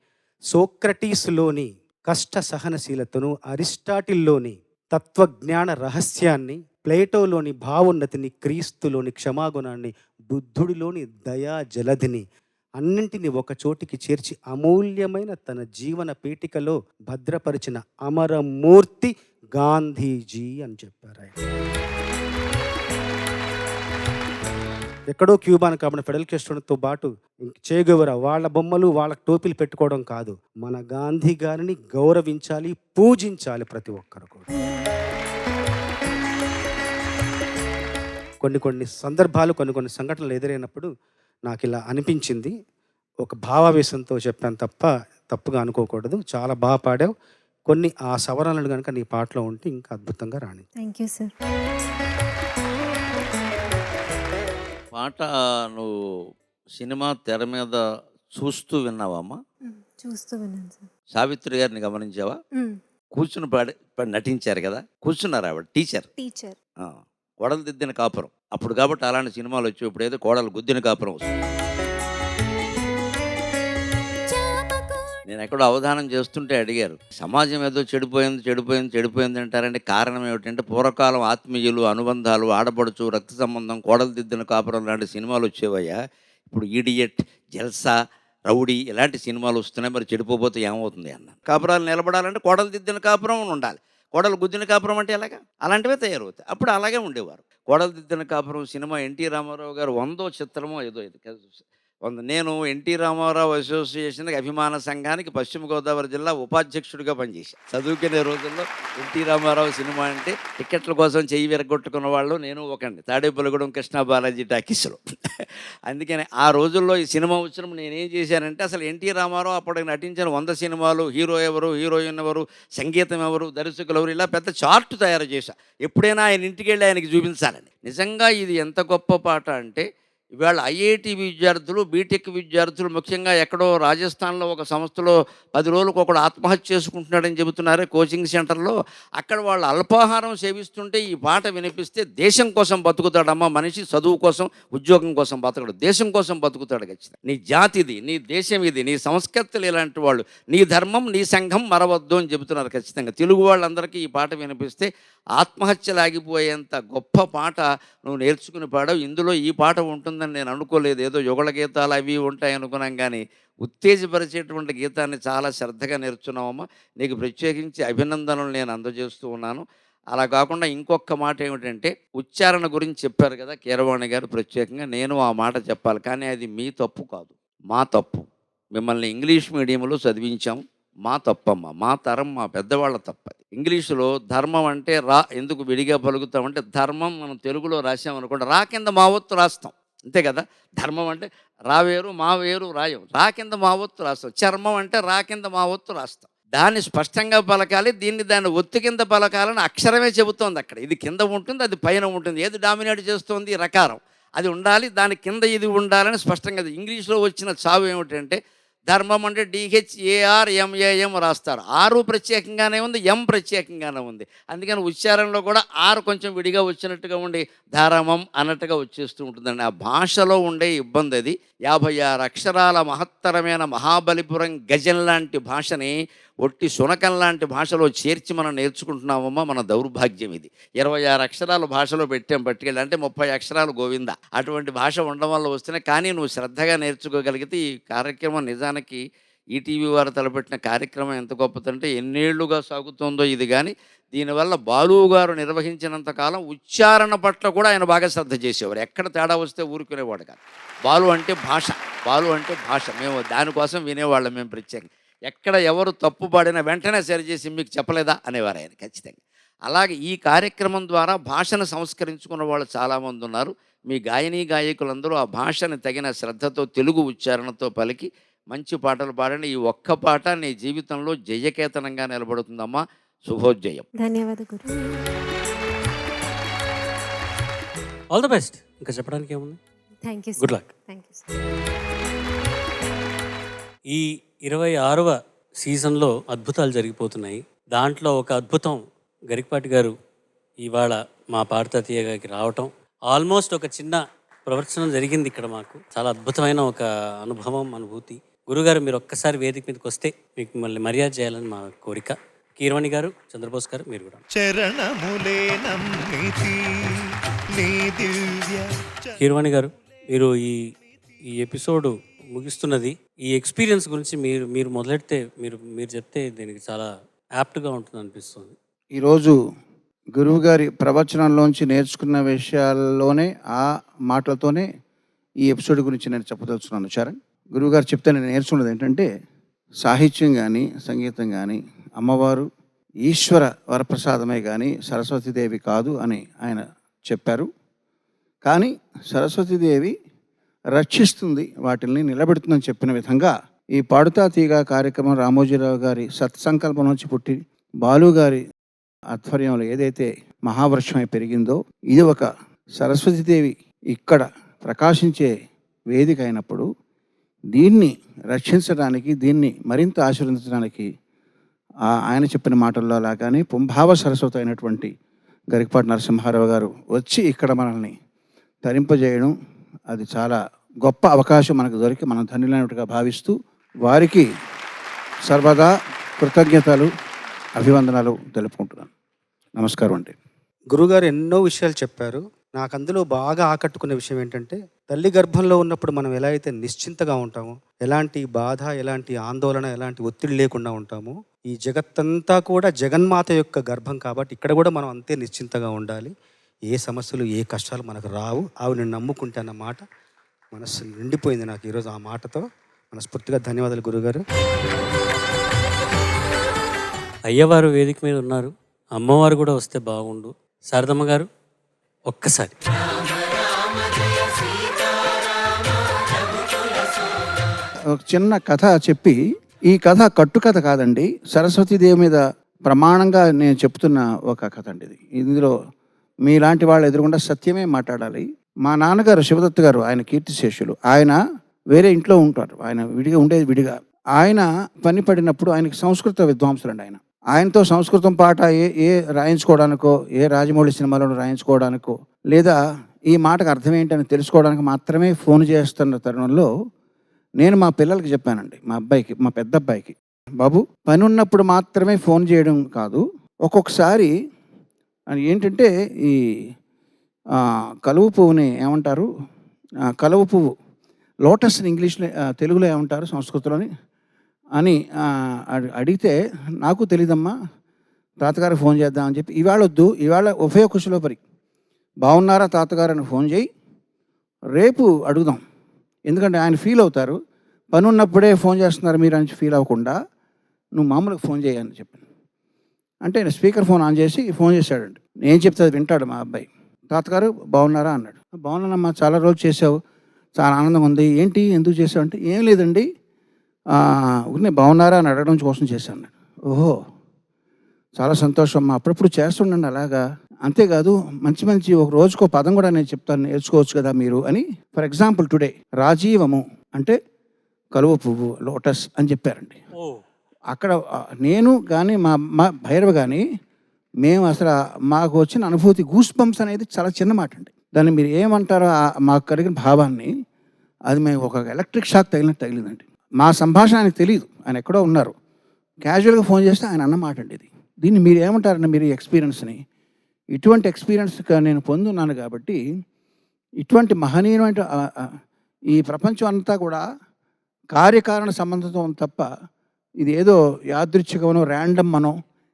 సోక్రటీస్లోని కష్ట సహనశీలతను, అరిస్టాటిల్లోని తత్వజ్ఞాన రహస్యాన్ని, ప్లేటోలోని భావోన్నతిని, క్రీస్తులోని క్షమాగుణాన్ని, బుద్ధుడిలోని దయా జలధిని అన్నింటినీ ఒక చోటికి చేర్చి అమూల్యమైన తన జీవన పీఠికలో భద్రపరిచిన అమరమూర్తి గాంధీజీ అని చెప్పారు ఆయన. ఎక్కడో క్యూబాను కాబట్టి ఫెడరల్ క్యాస్ట్రోతో పాటు చేగువెరా వాళ్ళ బొమ్మలు, వాళ్ళ టోపీలు పెట్టుకోవడం కాదు, మన గాంధీ గారిని గౌరవించాలి, పూజించాలి ప్రతి ఒక్కరు కూడా. కొన్ని సందర్భాలు, కొన్ని సంఘటనలు ఎదురైనప్పుడు నాకు ఇలా అనిపించింది. ఒక భావావేశంతో చెప్పాను తప్ప తప్పుగా అనుకోకూడదు. చాలా బాగా పాడావు. కొన్ని ఆ సవరణలు కనుక నీ పాటలో ఉంటే ఇంకా అద్భుతంగా రాణి. Thank you sir. పాట నువ్వు సినిమా తెర మీద చూస్తూ విన్నావమ్మా? చూస్తూ విన్నాను సార్. సావిత్రి గారిని గమనించావా? కూర్చుని నటించారు కదా, కూర్చున్నారు ఆవిడ టీచర్. కోడలు దిద్దిన కాపురం అప్పుడు కాబట్టి అలాంటి సినిమాలు వచ్చి, ఇప్పుడు ఏదో కోడలు గుద్దిన కాపురం వస్తుంది. నేను ఎక్కడో అవధానం చేస్తుంటే అడిగారు, సమాజం ఏదో చెడిపోయింది అంటారంటే కారణం ఏమిటంటే, పూర్వకాలం ఆత్మీయులు, అనుబంధాలు, ఆడపడుచు, రక్త సంబంధం, కోడలు దిద్దిన కాపురం లాంటి సినిమాలు వచ్చేవయ్యా. ఇప్పుడు ఈడియట్, జల్సా, రౌడీ ఇలాంటి సినిమాలు వస్తున్నాయి, మరి చెడిపోతే ఏమవుతుంది అన్న. కాపురాలు నిలబడాలంటే కోడలు దిద్దిన కాపురం ఉండాలి, కోడలు గుద్దిన కాపురం అంటే ఎలాగా? అలాంటివే తయారవుతాయి. అప్పుడు అలాగే ఉండేవారు. కోడలు దిద్దిన కాపురం సినిమా ఎన్టీ రామారావు గారు 100వ చిత్రమో ఏదో ఇది. నేను ఎన్టీ రామారావు అసోసియేషన్కి అభిమాన సంఘానికి పశ్చిమ గోదావరి జిల్లా ఉపాధ్యక్షుడిగా పనిచేశాను. చదువుకునే రోజుల్లో ఎన్టీ రామారావు సినిమా అంటే టికెట్ల కోసం చెయ్యి విరగొట్టుకున్న వాళ్ళు నేను ఒకండి, తాడేపల్లిగూడెం కృష్ణా బాలాజీ టాకీస్లో. అందుకని ఆ రోజుల్లో ఈ సినిమా వచ్చినప్పుడు నేనేం చేశానంటే, అసలు ఎన్టీ రామారావు అప్పటికి నటించిన 100 సినిమాలు, హీరో ఎవరు, హీరోయిన్ ఎవరు, సంగీతం ఎవరు, దర్శకులు ఎవరు, ఇలా పెద్ద చార్ట్ తయారు చేశా. ఎప్పుడైనా ఆయన ఇంటికి వెళ్ళి ఆయనకి చూపించాలని. నిజంగా ఇది ఎంత గొప్ప పాట అంటే, ఇవాళ ఐఐటి విద్యార్థులు, బీటెక్ విద్యార్థులు, ముఖ్యంగా ఎక్కడో రాజస్థాన్లో ఒక సంస్థలో 10 రోజులకు ఒకడు ఆత్మహత్య చేసుకుంటున్నాడని చెబుతున్నారే కోచింగ్ సెంటర్లో. అక్కడ వాళ్ళు అల్పాహారం సేవిస్తుంటే ఈ పాట వినిపిస్తే దేశం కోసం బతుకుతాడమ్మా మనిషి, చదువు కోసం ఉద్యోగం కోసం బతకడు, దేశం కోసం బతుకుతాడు ఖచ్చితంగా. నీ జాతిది, నీ దేశం ఇది, నీ సంస్కృతులు ఇలాంటి వాళ్ళు, నీ ధర్మం నీ సంఘం మరవద్దు అని చెబుతున్నారు ఖచ్చితంగా. తెలుగు వాళ్ళందరికీ ఈ పాట వినిపిస్తే ఆత్మహత్యలు ఆగిపోయేంత గొప్ప పాట నువ్వు నేర్చుకుని పాడావు. ఇందులో ఈ పాట ఉంటుందని నేను అనుకోలేదు. ఏదో యుగళ గీతాలు అవి ఉంటాయి అనుకున్నాం, కానీ ఉత్తేజపరిచేటువంటి గీతాన్ని చాలా శ్రద్ధగా నేర్చుకున్నావమ్మా. నీకు ప్రత్యేకించి అభినందనలు నేను అందజేస్తూ ఉన్నాను. అలా కాకుండా ఇంకొక మాట ఏమిటంటే, ఉచ్చారణ గురించి చెప్పారు కదా కీరవాణి గారు ప్రత్యేకంగా. నేను ఆ మాట చెప్పాలి, కానీ అది మీ తప్పు కాదు, మా తప్పు. మిమ్మల్ని ఇంగ్లీష్ మీడియంలో చదివించాము, మా తప్పమ్మ, మా తరం, మా పెద్దవాళ్ళ తప్పది. ఇంగ్లీషులో ధర్మం అంటే రా ఎందుకు విడిగా పలుకుతామంటే, ధర్మం మనం తెలుగులో రాసామనుకోండి, రా కింద మా ఒత్తు రాస్తాం, అంతే కదా. ధర్మం అంటే రా వేరు మా వేరు రాయం, రా కింద మా ఒత్తు రాస్తాం. చర్మం అంటే రా కింద మా ఒత్తు రాస్తాం. దాన్ని స్పష్టంగా పలకాలి, దాన్ని ఒత్తు కింద పలకాలని అక్షరమే చెబుతోంది అక్కడ. ఇది కింద ఉంటుంది, అది పైన ఉంటుంది. ఏది డామినేట్ చేస్తోంది? రకారం. అది ఉండాలి, దాని కింద ఇది ఉండాలని స్పష్టంగా. ఇంగ్లీష్లో వచ్చిన చావు ఏమిటంటే, ధర్మం అంటే DHARMAM రాస్తారు. ఆరు ప్రత్యేకంగానే ఉంది, ఎం ప్రత్యేకంగానే ఉంది. అందుకని ఉచ్చారణలో కూడా ఆరు కొంచెం విడిగా వచ్చినట్టుగా ఉండి ధర్మం అన్నట్టుగా వచ్చేస్తూ ఉంటుందండి. ఆ భాషలో ఉండే ఇబ్బంది అది. 56 అక్షరాల మహత్తరమైన మహాబలిపురం గజం లాంటి భాషని ఒట్టి శునకం లాంటి భాషలో చేర్చి మనం నేర్చుకుంటున్నామమ్మా. మన దౌర్భాగ్యం ఇది. 26 అక్షరాలు భాషలో పెట్టాం పట్టుకెళ్ళి, అంటే 30 అక్షరాలు గోవింద. అటువంటి భాష ఉండడం వల్ల వస్తున్నాయి. కానీ నువ్వు శ్రద్ధగా నేర్చుకోగలిగితే ఈ కార్యక్రమం నిజానికి ఈటీవీ వారు తలపెట్టిన కార్యక్రమం ఎంత గొప్పదంటే, ఎన్నేళ్లుగా సాగుతుందో ఇది. కానీ దీనివల్ల బాలు గారు నిర్వహించినంతకాలం ఉచ్చారణ పట్ల కూడా ఆయన బాగా శ్రద్ధ చేసేవారు. ఎక్కడ తేడా వస్తే ఊరుకునేవాడు కాదు. బాలు అంటే భాష, బాలు అంటే భాష. మేము దానికోసం వినేవాళ్ళం. మేము ప్రత్యేకంగా ఎక్కడ ఎవరు తప్పు పాడినా వెంటనే సరిచేసి మీకు చెప్పలేదా అనేవారు ఆయన ఖచ్చితంగా. అలాగే ఈ కార్యక్రమం ద్వారా భాషను సంస్కరించుకున్న వాళ్ళు చాలామంది ఉన్నారు. మీ గాయనీ గాయకులందరూ ఆ భాషని తగిన శ్రద్ధతో తెలుగు ఉచ్చారణతో పలికి మంచి పాటలు పాడండి. ఈ ఒక్క పాట నీ జీవితంలో జయకేతనంగా నిలబడుతుందమ్మా. శుభోజ్జయం. ధన్యవాదాలు గురు. All the best. ఇంకా చెప్పడానికి ఏముంది? Thank you. Good luck. Thank you. ఈ 26వ సీజన్లో అద్భుతాలు జరిగిపోతున్నాయి. దాంట్లో ఒక అద్భుతం గరికపాటి గారు ఇవాళ మా పాడతా తీయగాకి రావటం, ఆల్మోస్ట్ ఒక చిన్న ప్రదర్శన జరిగింది ఇక్కడ. మాకు చాలా అద్భుతమైన ఒక అనుభూతి. గురుగారు మీరు ఒక్కసారి వేదిక మీదకి వస్తే మీకు మిమ్మల్ని మర్యాద చేయాలని మా కోరిక. కీరవాణి గారు, చంద్రబోస్ గారు, మీరు కూడా. చరణములే నమ్మితి నీ దివ్య. కీరవాణి గారు, మీరు ఈ ఎపిసోడ్ ముగిస్తున్నది. ఈ ఎక్స్పీరియన్స్ గురించి మీరు మొదలెడితే మీరు చెప్తే దీనికి చాలా యాప్ట్గా ఉంటుంది అనిపిస్తుంది. ఈరోజు గురువుగారి ప్రవచనంలోంచి నేర్చుకున్న విషయాల్లోనే, ఆ మాటలతోనే ఈ ఎపిసోడ్ గురించి నేను చెప్పదలుచున్నాను. చరణ్, గురువుగారు చెప్తే నేను నేర్చుకున్నది ఏంటంటే, సాహిత్యం కానీ సంగీతం కానీ అమ్మవారు ఈశ్వర వరప్రసాదమే కానీ సరస్వతీదేవి కాదు అని ఆయన చెప్పారు. కానీ సరస్వతీదేవి రక్షిస్తుంది, వాటిని నిలబెడుతుందని చెప్పిన విధంగా ఈ పాడుతా తీగ కార్యక్రమం రామోజీరావు గారి సత్సంకల్పం నుంచి పుట్టి బాలు గారి ఆధ్వర్యంలో ఏదైతే మహావృక్షమై పెరిగిందో, ఇది ఒక సరస్వతీదేవి ఇక్కడ ప్రకాశించే వేదిక అయినప్పుడు దీన్ని రక్షించడానికి, దీన్ని మరింత ఆశీర్వదించడానికి ఆయన చెప్పిన మాటల్లో లాగానే పుంభావ సరస్వతి అయినటువంటి గరికపాటి నరసింహారావు గారు వచ్చి ఇక్కడ మనల్ని తరింపజేయడం, అది చాలా గొప్ప అవకాశం మనకు దొరికి మనం ధన్యులైనట్టుగా భావిస్తూ వారికి సర్వదా కృతజ్ఞతలు, అభివందనాలు తెలుపుకుంటున్నాను. నమస్కారం అండి. గురుగారు ఎన్నో విషయాలు చెప్పారు. నాకు అందులో బాగా ఆకట్టుకునే విషయం ఏంటంటే, తల్లి గర్భంలో ఉన్నప్పుడు మనం ఎలా అయితే నిశ్చింతగా ఉంటామో, ఎలాంటి బాధ, ఎలాంటి ఆందోళన, ఎలాంటి ఒత్తిడి లేకుండా ఉంటామో, ఈ జగత్తంతా కూడా జగన్మాత యొక్క గర్భం కాబట్టి ఇక్కడ కూడా మనం అంతే నిశ్చింతగా ఉండాలి. ఏ సమస్యలు, ఏ కష్టాలు మనకు రావు. ఆవిడని నమ్ముకుంటే అన్న మాట మనస్సు నిండిపోయింది నాకు ఈరోజు ఆ మాటతో. మనస్ఫూర్తిగా ధన్యవాదాలు గురుగారు. అయ్యవారు వేదిక మీద ఉన్నారు, అమ్మవారు కూడా వస్తే బాగుండు. శారదమ్మ గారు ఒక్కసారి. ఒక చిన్న కథ చెప్పి, ఈ కథ కట్టుకథ కాదండి, సరస్వతీదేవి మీద ప్రమాణంగా నేను చెప్తున్న ఒక కథ అండి ఇది. ఇందులో మీలాంటి వాళ్ళు ఎదురుగుండా సత్యమే మాట్లాడాలి. మా నాన్నగారు శివదత్త గారు, ఆయన కీర్తిశేషులు. ఆయన వేరే ఇంట్లో ఉంటారు, ఆయన విడిగా ఉండేది విడిగా. ఆయన పని పడినప్పుడు ఆయనకి సంస్కృత విద్వాంసులండి ఆయన. ఆయనతో సంస్కృతం పాట ఏ రాయించుకోవడానికో, ఏ రాజమౌళి సినిమాలో రాయించుకోవడానికో, లేదా ఈ మాటకు అర్థం ఏంటని తెలుసుకోవడానికి మాత్రమే ఫోన్ చేస్తున్న తరుణంలో నేను మా పిల్లలకి చెప్పానండి, మా పెద్ద అబ్బాయికి, బాబు పని ఉన్నప్పుడు మాత్రమే ఫోన్ చేయడం కాదు, ఒక్కొక్కసారి అని ఏంటంటే ఈ కలువ పువ్వుని ఏమంటారు, కలువ పువ్వు లోటస్ని ఇంగ్లీష్లో తెలుగులో ఏమంటారు సంస్కృతంలోని అని అడిగితే, నాకు తెలీదమ్మా, తాతగారికి ఫోన్ చేద్దామని చెప్పి, ఇవాళ వద్దు, ఇవాళ ఉభయ కుశలోపరి, బాగున్నారా తాతగారు అని ఫోన్ చేయి, రేపు అడుగుదాం, ఎందుకంటే ఆయన ఫీల్ అవుతారు, పని ఉన్నప్పుడే ఫోన్ చేస్తున్నారు మీరు అని ఫీల్ అవ్వకుండా నువ్వు మామూలుగా ఫోన్ చేయని చెప్పాను. అంటే ఆయన స్పీకర్ ఫోన్ ఆన్ చేసి ఫోన్ చేశాడండి. నేను చెప్తే అది వింటాడు మా అబ్బాయి. తాతగారు బాగున్నారా అన్నాడు. బాగున్నానమ్మా, చాలా రోజులు చేసావు, చాలా ఆనందం ఉంది, ఏంటి ఎందుకు చేసావు అంటే, ఏం లేదండి నేను బాగున్నారా అని అడగడం కోసం చేశాను. ఓహో చాలా సంతోషం అమ్మా, అప్పుడప్పుడు చేస్తుండండి అలాగా, అంతేకాదు మంచి మంచి ఒక రోజుకో పదం కూడా నేను చెప్తాను, నేర్చుకోవచ్చు కదా మీరు అని. ఫర్ ఎగ్జాంపుల్ టుడే రాజీవము అంటే కలువ పువ్వు, లోటస్ అని చెప్పారండి. అక్కడ నేను కానీ మా భైరవ కానీ మేము అసలు మాకు వచ్చిన అనుభూతి, గూస్ బంప్స్ అనేది చాలా చిన్న మాట అండి, దాన్ని మీరు ఏమంటారో మాకు కలిగిన భావాన్ని అది మేము ఒక ఎలక్ట్రిక్ షాక్ తగిలిందండి. మా సంభాషణ ఆయనకు తెలియదు, ఆయన ఎక్కడో ఉన్నారు, క్యాజువల్గా ఫోన్ చేస్తే ఆయన అన్నమాట అండి ఇది. దీన్ని మీరు ఏమంటారండి మీరు ఈ ఎక్స్పీరియన్స్ని? ఇటువంటి ఎక్స్పీరియన్స్ నేను పొందున్నాను కాబట్టి, ఇటువంటి మహనీయమైన ఈ ప్రపంచం అంతా కూడా కార్యకారణ సంబంధంతో తప్ప ఇది ఏదో యాదృచ్ఛికమనో ర్యాండమ్ అనో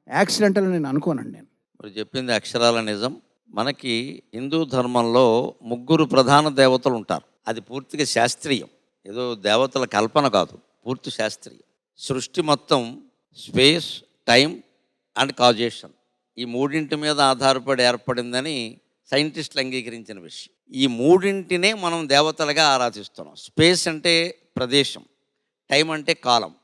యాక్సిడెంటల్ నేను అనుకోనండి. నేను మీరు చెప్పింది అక్షరాల నిజం. మనకి హిందూ ధర్మంలో 3 ప్రధాన దేవతలు ఉంటారు. అది పూర్తిగా శాస్త్రీయం, ఏదో దేవతల కల్పన కాదు, పూర్తి శాస్త్రీయం. సృష్టి మొత్తం స్పేస్, టైం అండ్ కాజేషన్, ఈ 3 మీద ఆధారపడి ఏర్పడిందని సైంటిస్టులు అంగీకరించిన విషయం. ఈ 3 మనం దేవతలుగా ఆరాధిస్తున్నాం. స్పేస్ అంటే ప్రదేశం, టైం అంటే కాలం,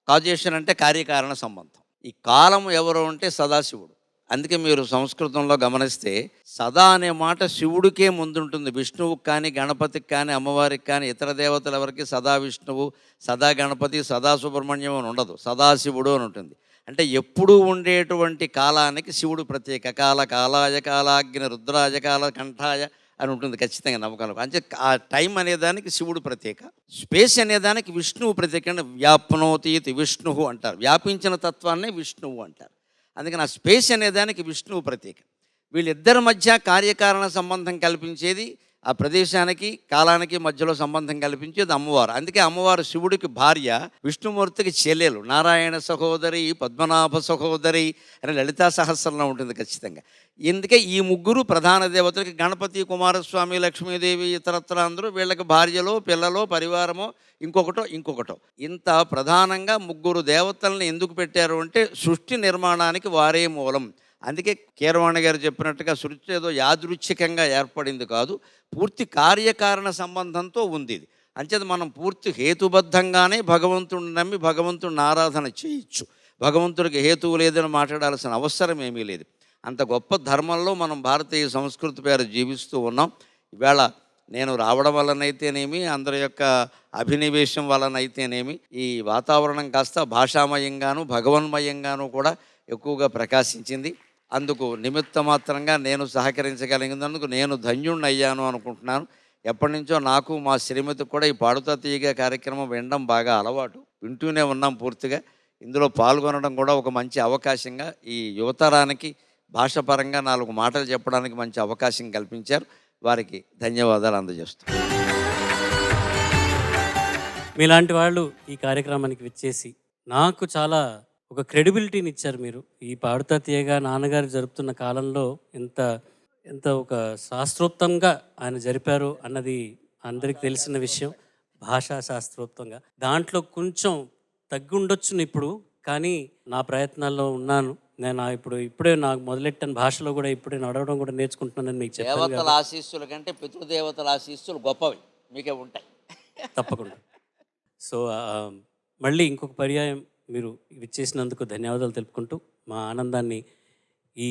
కాజేషన్ అంటే కార్యకారణ సంబంధం. ఈ కాలం ఎవరు అంటే సదాశివుడు. అందుకే మీరు సంస్కృతంలో గమనిస్తే సదా అనే మాట శివుడికే ముందుంటుంది. విష్ణువుకి కానీ, గణపతికి కానీ, అమ్మవారికి కానీ, ఇతర దేవతలు ఎవరికి సదా విష్ణువు, సదా గణపతి, సదా సుబ్రహ్మణ్యం అని ఉండదు, సదాశివుడు అని ఉంటుంది. అంటే ఎప్పుడూ ఉండేటువంటి కాలానికి శివుడు ప్రత్యేక. కాలాయ కాలాగ్ని రుద్రాయ కాల కంఠాయ అని ఉంటుంది ఖచ్చితంగా నమ్మకాలు. అంటే ఆ టైం అనేదానికి శివుడు ప్రత్యేక, స్పేస్ అనేదానికి విష్ణువు ప్రత్యేక. వ్యాప్నోతీతి విష్ణువు అంటారు, వ్యాపించిన తత్వాన్నే విష్ణువు అంటారు. అందుకని ఆ స్పేస్ అనేదానికి విష్ణువు ప్రత్యేక. వీళ్ళిద్దరి మధ్య కార్యకారణ సంబంధం కల్పించేది, ఆ ప్రదేశానికి కాలానికి మధ్యలో సంబంధం కల్పించేది అమ్మవారు. అందుకే అమ్మవారు శివుడికి భార్య, విష్ణుమూర్తికి చెల్లెలు, నారాయణ సహోదరి, పద్మనాభ సహోదరి అని లలితా సహస్రంలో ఉంటుంది ఖచ్చితంగా. ఎందుకే ఈ 3 ప్రధాన దేవతలకి, గణపతి, కుమారస్వామి, లక్ష్మీదేవి, ఇతరత్ర అందరూ వీళ్ళకి భార్యలో, పిల్లలో, పరివారమో, ఇంకొకటో ఇంత ప్రధానంగా 3 దేవతల్ని ఎందుకు పెట్టారు అంటే సృష్టి నిర్మాణానికి వారే మూలం. అందుకే కీరవాణి గారు చెప్పినట్టుగా సృష్టి ఏదో యాదృచ్ఛికంగా ఏర్పడింది కాదు, పూర్తి కార్యకారణ సంబంధంతో ఉంది ఇది. అంచేది మనం పూర్తి హేతుబద్ధంగానే భగవంతుడిని నమ్మి భగవంతుడిని ఆరాధన చేయొచ్చు. భగవంతుడికి హేతువు లేదని మాట్లాడాల్సిన అవసరం ఏమీ లేదు. అంత గొప్ప ధర్మంలో మనం భారతీయ సంస్కృతి పేరు జీవిస్తూ ఉన్నాం. ఈవేళ నేను రావడం వలనైతేనేమి, అందరి యొక్క అభినివేశం వలనైతేనేమి, ఈ వాతావరణం కాస్త భాషామయంగాను భగవన్మయంగాను కూడా ఎక్కువగా ప్రకాశించింది. అందుకు నిమిత్త మాత్రంగా నేను సహకరించగలిగినందుకు నేను ధన్యుణ్ణి అయ్యాను అనుకుంటున్నాను. ఎప్పటి నుంచో నాకు మా శ్రీమతికి కూడా ఈ పాడుతా తీయగా కార్యక్రమం వినడం బాగా అలవాటు, వింటూనే ఉన్నాం పూర్తిగా. ఇందులో పాల్గొనడం కూడా ఒక మంచి అవకాశంగా ఈ యువతరానికి భాషపరంగా 4 మాటలు చెప్పడానికి మంచి అవకాశం కల్పించారు. వారికి ధన్యవాదాలు అందజేస్తాను. మీలాంటి వాళ్ళు ఈ కార్యక్రమానికి విచ్చేసి నాకు చాలా ఒక క్రెడిబిలిటీని ఇచ్చారు. మీరు ఈ పాడుతా తీయగా నాన్నగారు జరుపుతున్న కాలంలో ఎంత ఒక శాస్త్రోక్తంగా ఆయన జరిపారు అన్నది అందరికీ తెలిసిన విషయం. భాషా శాస్త్రోక్తంగా దాంట్లో కొంచెం తగ్గి ఉండొచ్చు ఇప్పుడు, కానీ నా ప్రయత్నాల్లో ఉన్నాను. నేను ఇప్పుడే నాకు మొదలెట్టిన భాషలో కూడా ఇప్పుడే నడవడం కూడా నేర్చుకుంటున్నానని మీకు చెప్పాను. దేవతల ఆశీస్సుల కంటే పితృదేవతల ఆశీస్సులు గొప్పవి మీకే ఉంటాయి తప్పకుండా. సో మళ్ళీ ఇంకొక పర్యాయం మీరు విచ్చేసినందుకు ధన్యవాదాలు తెలుపుకుంటూ మా ఆనందాన్ని ఈ